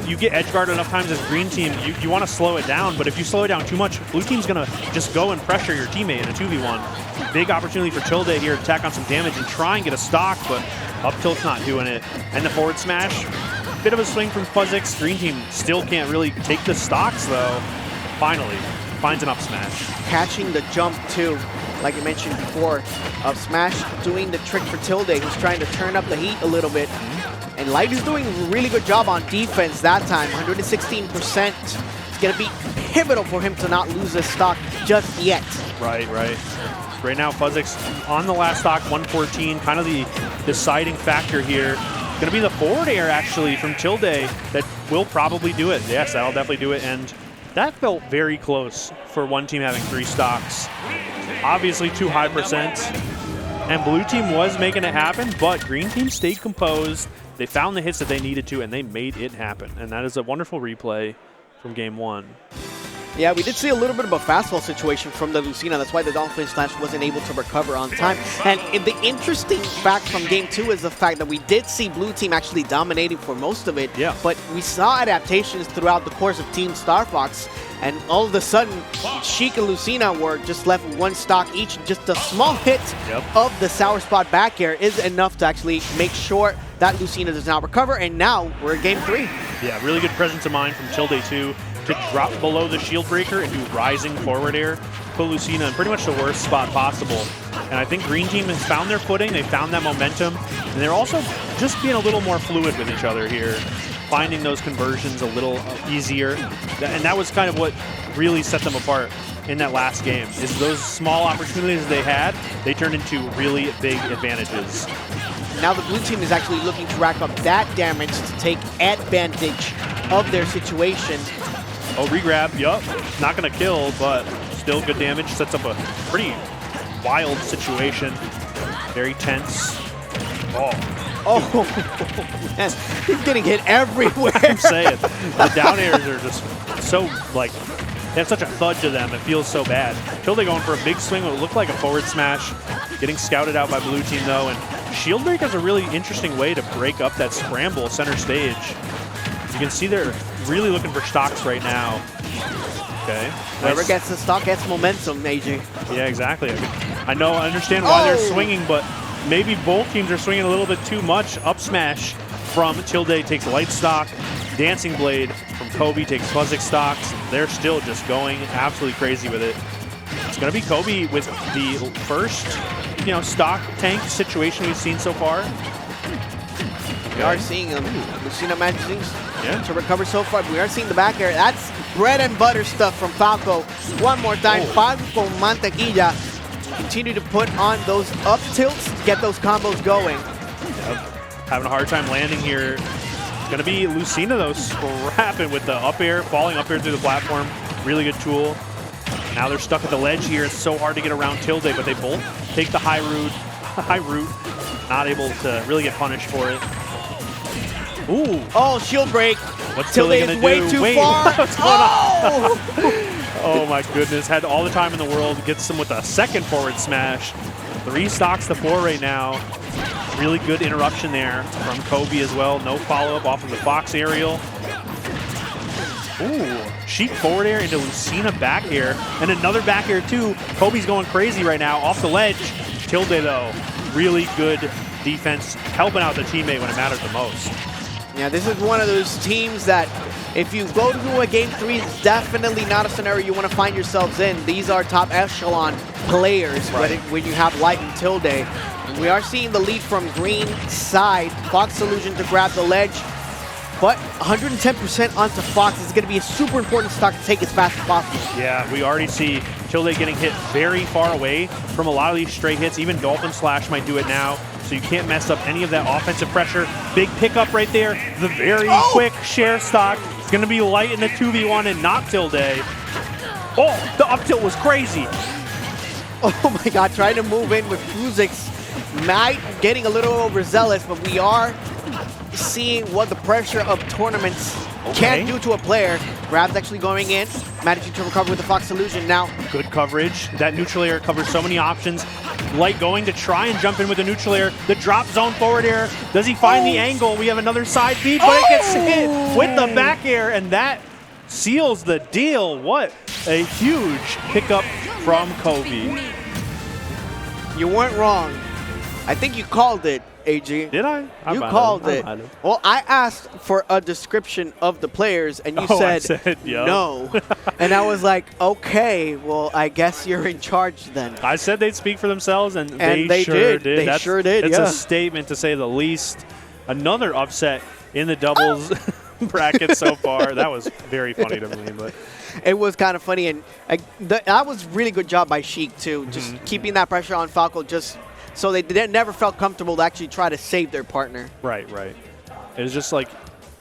You get edge guard enough times as Green Team, you want to slow it down, but if you slow it down too much, Blue Team's going to just go and pressure your teammate in a 2v1. Big opportunity for Tillday here to tack on some damage and try and get a stock, but up tilt's not doing it. And the forward smash, bit of a swing from Fuzzik. Green Team still can't really take the stocks, though. Finally, finds an up smash. Catching the jump, too, like you mentioned before. Up smash doing the trick for Tillday, who's trying to turn up the heat a little bit. And Light is doing a really good job on defense that time. 116%. It's going to be pivotal for him to not lose this stock just yet. Right. Right now, Fuzzik's on the last stock, 114. Kind of the deciding factor here. Going to be the forward air, actually, from Tillday that will probably do it. Yes, that'll definitely do it. And that felt very close for one team having 3 stocks. Obviously, too high percent. And Blue Team was making it happen, but Green Team stayed composed. They found the hits that they needed to, and they made it happen. And that is a wonderful replay from Game 1. Yeah, we did see a little bit of a fastball situation from the Lucina. That's why the Dolphin Slash wasn't able to recover on time. And the interesting fact from Game 2 is the fact that we did see Blue Team actually dominating for most of it. Yeah. But we saw adaptations throughout the course of Team Star Fox. And all of a sudden, Sheik and Lucina were just left with 1 stock each. Just a small hit of the sour spot back air is enough to actually make sure that Lucina does not recover. And now we're at Game 3. Yeah, really good presence of mind from Tillday, too, to drop below the shield breaker and do rising forward air, put Lucina in pretty much the worst spot possible. And I think Green Team has found their footing, they found that momentum, and they're also just being a little more fluid with each other here, finding those conversions a little easier. And that was kind of what really set them apart in that last game, is those small opportunities they had, they turned into really big advantages. Now the blue team is actually looking to rack up that damage to take advantage of their situation. Oh, regrab, yup. Not going to kill, but still good damage. Sets up a pretty wild situation. Very tense. Oh, man. He's getting hit everywhere. I'm saying. The down airs are just so, like, they have such a thud to them. It feels so bad. Tillday going for a big swing. What looked like a forward smash. Getting scouted out by blue team, though. And shield break is a really interesting way to break up that scramble center stage. You can see they're really looking for stocks right now. Okay. Whoever gets the stock gets momentum, AJ. Yeah, exactly. I understand why they're swinging, but maybe both teams are swinging a little bit too much. Up smash from Tillday takes light stock. Dancing Blade from Kobe takes Fuzzik stocks. They're still just going absolutely crazy with it. It's going to be Kobe with the first, stock tank situation we've seen so far. We are seeing Lucina managing to recover so far. We are seeing the back air. That's bread and butter stuff from Falco. One more time, Falco Mantequilla. Continue to put on those up tilts to get those combos going. Yep. Having a hard time landing here. It's going to be Lucina, though, scrapping with the up air, falling up air through the platform. Really good tool. Now they're stuck at the ledge here. It's so hard to get around Tillday, but they both take the high route. Not able to really get punished for it. Ooh. Oh, shield break. What's Tillday going to do? Way too far. What's going on? Oh my goodness. Had all the time in the world. Gets them with a second forward smash. 3 stocks to 4 right now. Really good interruption there from Kobe as well. No follow-up off of the Fox aerial. Ooh, Sheik forward air into Lucina back air. And another back air too. Kobe's going crazy right now off the ledge. Tillday though, really good defense, helping out the teammate when it matters the most. Yeah, this is one of those teams that if you go to a game 3, it's definitely not a scenario you want to find yourselves in. These are top echelon players when you have Light and Tillday. We are seeing the lead from green side. Fox Illusion to grab the ledge, but 110% onto Fox is going to be a super important stock to take as fast as possible. Yeah, we already see Tillday getting hit very far away from a lot of these straight hits. Even Dolphin Slash might do it now, so you can't mess up any of that offensive pressure. Big pickup right there. The very quick share stock. It's going to be Light in the 2v1 and not Tillday. Oh, the up tilt was crazy. Oh my God, trying to move in with Fuzix. Might getting a little overzealous, but we are seeing what the pressure of tournaments can do to a player. Grab's actually going in, managing to recover with the Fox Illusion now. Good coverage. That neutral air covers so many options. Light going to try and jump in with the neutral air. The drop zone forward air. Does he find the angle? We have another side beat, but it gets hit with the back air, and that seals the deal. What a huge pickup from Kobe. You weren't wrong. I think you called it, AG. Did I? You called it. Well, I asked for a description of the players, and you said no. And I was like, okay, well, I guess you're in charge then. I said they'd speak for themselves, and they sure did. They sure did, It's a statement, to say the least. Another upset in the doubles bracket so far. That was very funny to me, but it was kind of funny, and that was really good job by Sheik too, just keeping that pressure on Falco, just so they never felt comfortable to actually try to save their partner. Right. It was just like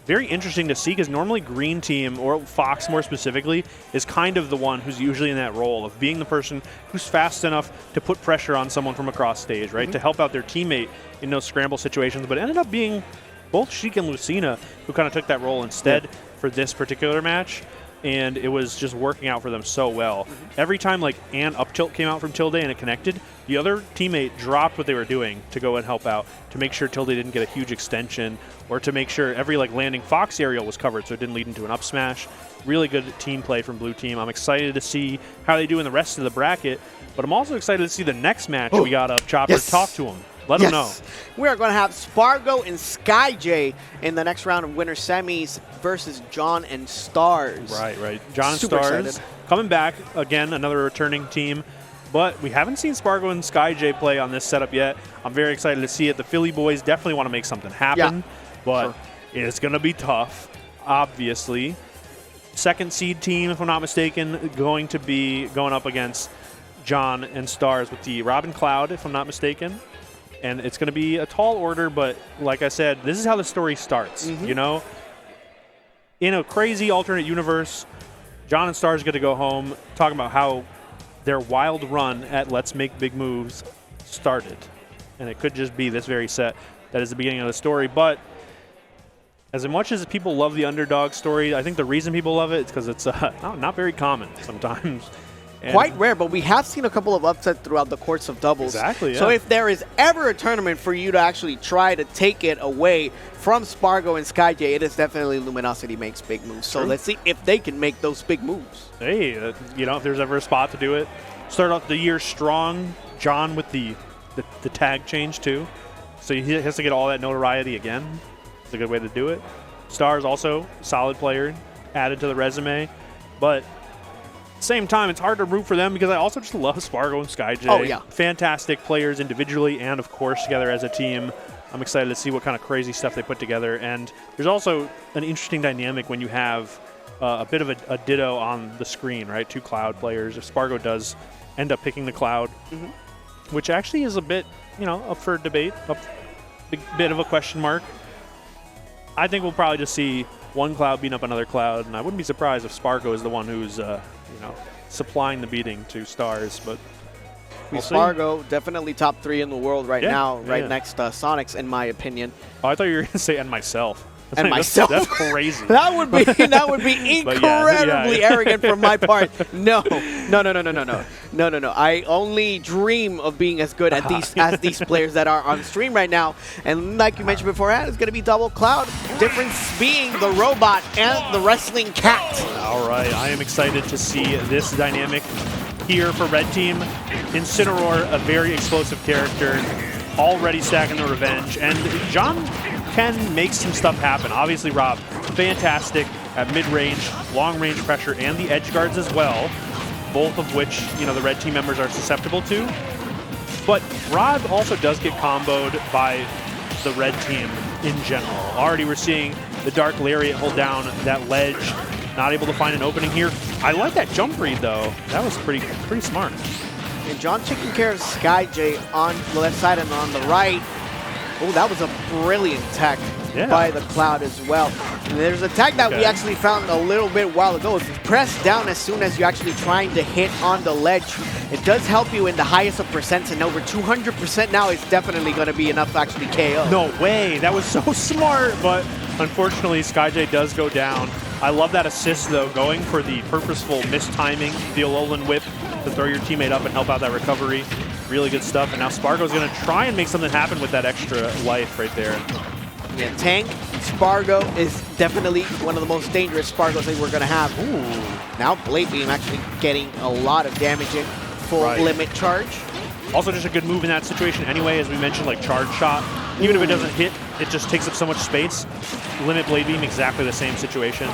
very interesting to see, because normally green team, or Fox more specifically, is kind of the one who's usually in that role of being the person who's fast enough to put pressure on someone from across stage, right, to help out their teammate in those scramble situations, but it ended up being both Sheik and Lucina who kind of took that role instead for this particular match. And it was just working out for them so well. Every time like an up tilt came out from Tillday and it connected, the other teammate dropped what they were doing to go and help out, to make sure Tillday didn't get a huge extension, or to make sure every like landing Fox aerial was covered so it didn't lead into an up smash. Really good team play from blue team. I'm excited to see how they do in the rest of the bracket, but I'm also excited to see the next match we got up. Chopper, talk to him. Let them know. We are going to have Spargo and Sky J in the next round of winner semis versus John and Stars. Right. John and Super Stars excited. coming back again, another returning team. But we haven't seen Spargo and Sky J play on this setup yet. I'm very excited to see it. The Philly boys definitely want to make something happen, but it's going to be tough, obviously. Second seed team, if I'm not mistaken, going to be going up against John and Stars with the Robin Cloud, if I'm not mistaken. And it's going to be a tall order, but like I said, this is how the story starts, you know? In a crazy alternate universe, John and Stars get to go home talking about how their wild run at Let's Make Big Moves started. And it could just be this very set that is the beginning of the story. But as much as people love the underdog story, I think the reason people love it is because it's not very common sometimes. And quite rare, but we have seen a couple of upsets throughout the course of doubles. Exactly, yeah. So if there is ever a tournament for you to actually try to take it away from Spargo and Sky J, it is definitely Luminosity makes big moves. So let's see if they can make those big moves. Hey, you know, if there's ever a spot to do it. Start off the year strong. John with the tag change too. So he has to get all that notoriety again. It's a good way to do it. Stars also solid player, added to the resume. But same time, it's hard to root for them because I also just love Spargo and Sky J. Oh, yeah. Fantastic players individually and, of course, together as a team. I'm excited to see what kind of crazy stuff they put together. And there's also an interesting dynamic when you have a bit of a ditto on the screen, right? 2 Cloud players. If Spargo does end up picking the Cloud, which actually is a bit, you know, up for debate, a bit of a question mark. I think we'll probably just see one Cloud beating up another Cloud, and I wouldn't be surprised if Spargo is the one who's, you know, supplying the beating to Stars. But we'll Spargo, definitely top 3 in the world right now, right yeah. next to Sonics, in my opinion. Oh, I thought you were going to say, and myself. And myself. That's crazy. that would be incredibly arrogant from my part. No. I only dream of being as good at as these players that are on stream right now. And like you mentioned beforehand, it's going to be double Cloud. Difference being the robot and the wrestling cat. All right, I am excited to see this dynamic here for Red Team. Incineroar, a very explosive character, already stacking the revenge, and John can make some stuff happen. Obviously, Rob, fantastic at mid-range, long-range pressure, and the edge guards as well, both of which, you know, the Red Team members are susceptible to. But Rob also does get comboed by the Red Team in general. Already we're seeing the Dark Lariat hold down that ledge, not able to find an opening here. I like that jump read, though. That was pretty smart. And John taking care of Sky J on the left side and on the right. Oh, that was a brilliant tech by the Cloud as well. And there's a tech that we actually found a little bit while ago. If you press down as soon as you're actually trying to hit on the ledge, it does help you in the highest of percents, and over 200% now is definitely going to be enough to actually KO. No way. That was so smart, but unfortunately, Sky J does go down. I love that assist, though, going for the purposeful mistiming, the Alolan Whip to throw your teammate up and help out that recovery. Really good stuff. And now Spargo's going to try and make something happen with that extra life right there. Yeah, tank Spargo is definitely one of the most dangerous Spargos that we're going to have. Ooh. Now Blade Beam actually getting a lot of damage in full limit charge. Also just a good move in that situation anyway, as we mentioned, like charge shot. Even if it doesn't hit, it just takes up so much space. Limit Blade Beam, exactly the same situation.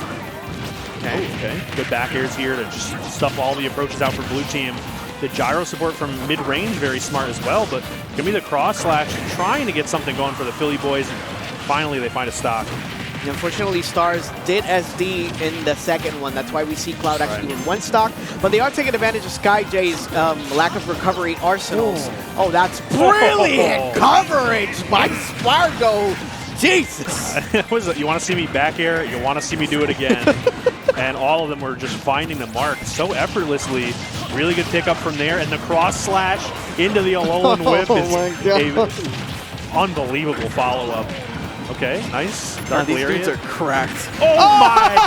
Okay. Good back airs here to just stuff all the approaches out for blue team. The gyro support from mid-range, very smart as well, but can be the cross slash trying to get something going for the Philly boys, and finally they find a stock. Unfortunately, Stars did SD in the second one. That's why we see Cloud actually with 1 stock. But they are taking advantage of Sky J's lack of recovery arsenals. Oh, that's brilliant coverage by Spargo. Jesus. You want to see me back air? You want to see me do it again? And all of them were just finding the mark so effortlessly. Really good pickup from there. And the cross slash into the Alolan Whip is an unbelievable follow-up. Okay, nice. These dudes are cracked. Oh my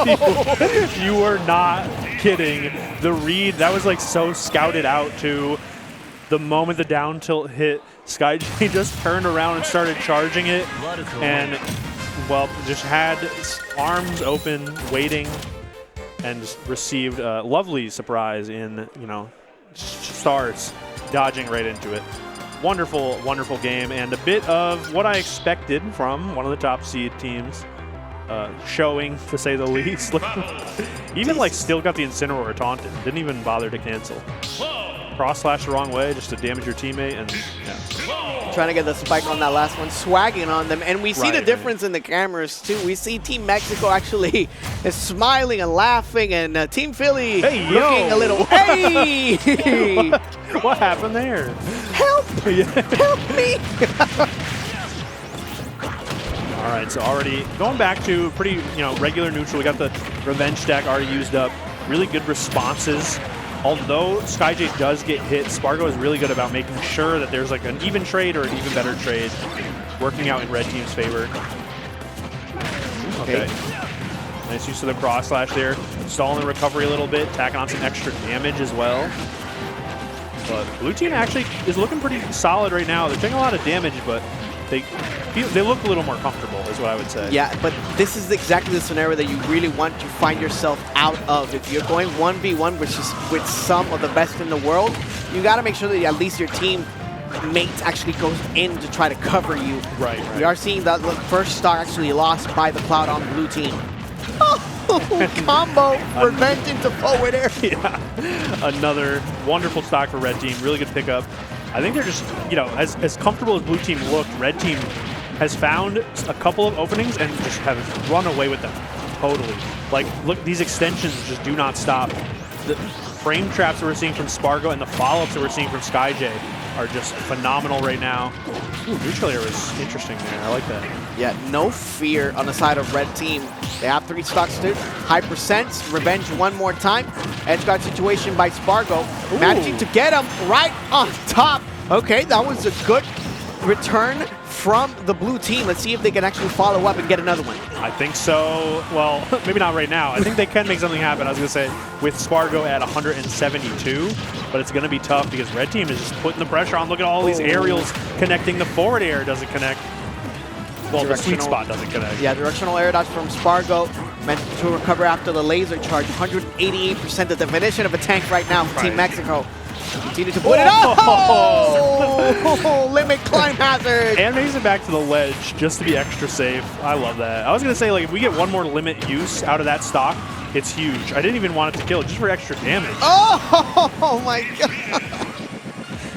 goodness. You are not kidding. The read, that was like so scouted out too. The moment the down tilt hit, Sky J just turned around and started charging it. And, well, just had arms open, waiting, and just received a lovely surprise in, you know, Stars dodging right into it. Wonderful, wonderful game, and a bit of what I expected from one of the top seed teams. Showing, to say the least. Even, like, still got the Incineroar taunted. Didn't even bother to cancel. Cross slash the wrong way just to damage your teammate, and trying to get the spike on that last one, swagging on them. And we see the difference in the cameras, too. We see Team Mexico actually is smiling and laughing, and Team Philly looking a little, hey! What happened there? Help! Help me! All right, so already going back to pretty, regular neutral. We got the revenge stack already used up. Really good responses although Sky J does get hit, Spargo is really good about making sure that there's like an even trade or an even better trade working out in red team's favor. Okay. Nice use of the cross slash there. Stalling the recovery a little bit, tacking on some extra damage as well. But blue team actually is looking pretty solid right now. They're taking a lot of damage, but they look a little more comfortable, is what I would say. Yeah, but this is exactly the scenario that you really want to find yourself out of. If you're going 1v1, which is with some of the best in the world, you got to make sure that at least your team mate actually goes in to try to cover you. Right. We are seeing that the first stock actually lost by the Cloud on blue team. Combo revenge into forward air. Yeah, another wonderful stock for red team. Really good pickup. I think they're just, you know, as comfortable as blue team looked, red team has found a couple of openings and just have run away with them totally. Like, look, these extensions just do not stop. The frame traps that we're seeing from Spargo and the follow-ups that we're seeing from Sky J are just phenomenal right now. Ooh, neutral air was interesting there. I like that. Yeah, no fear on the side of red team. They have 3 stocks too. High percents, revenge one more time. Edge guard situation by Spargo. Ooh. Managing to get him right on top. Okay, that was a good return from the blue team. Let's see if they can actually follow up and get another one. I think so. Well, maybe not right now. I think they can make something happen. I was going to say with Spargo at 172, but it's going to be tough because red team is just putting the pressure on. Look at all these aerials connecting. The forward air doesn't connect. Well, the sweet spot doesn't connect. Yeah, directional air dodge from Spargo. Meant to recover after the laser charge. 188% the definition of a tank right now for Team Mexico. Continue to put it up. Oh! Limit climb hazard. And makes it back to the ledge just to be extra safe. I love that. I was going to say, like, if we get one more limit use out of that stock, it's huge. I didn't even want it to kill just for extra damage. Oh my god.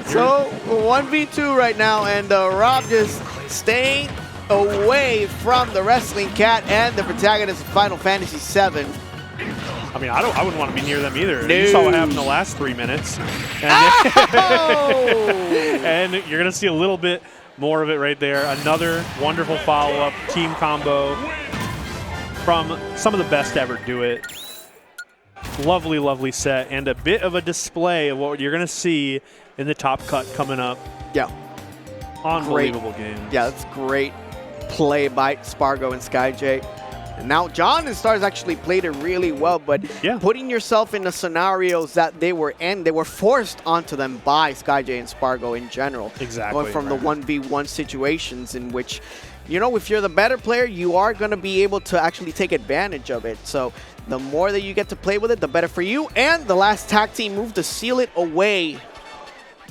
So 1v2 right now, and Rob just staying away from the wrestling cat and the protagonist of Final Fantasy VII. I mean, I wouldn't want to be near them either. No. You saw what happened in the last 3 minutes. And, and you're going to see a little bit more of it right there. Another wonderful follow-up team combo from some of the best to ever do it. Lovely, lovely set, and a bit of a display of what you're going to see in the top cut coming up. Yeah. Unbelievable game. Yeah, that's great play by Spargo and Sky J. And now John and Stars actually played it really well, but putting yourself in the scenarios that they were in, they were forced onto them by Sky J and Spargo in general. Exactly. Going from the 1v1 situations in which, you know, if you're the better player, you are going to be able to actually take advantage of it. So the more that you get to play with it, the better for you. And the last tag team move to seal it away.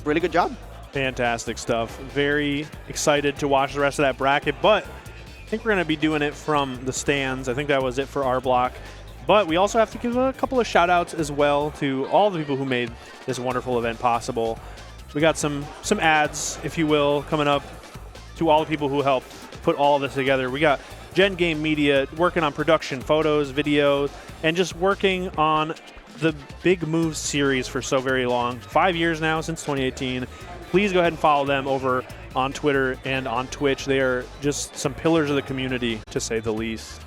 Really good job. Fantastic stuff. Very excited to watch the rest of that bracket, but I think we're going to be doing it from the stands. I think that was it for our block. But we also have to give a couple of shout outs as well to all the people who made this wonderful event possible. We got some ads, if you will, coming up to all the people who helped put all of this together. We got Gen Game Media working on production, photos, videos, and just working on the Big Moves series for so very long. 5 years now, since 2018. Please go ahead and follow them over on Twitter and on Twitch. They are just some pillars of the community, to say the least.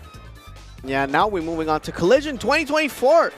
Yeah, now we're moving on to Collision 2024.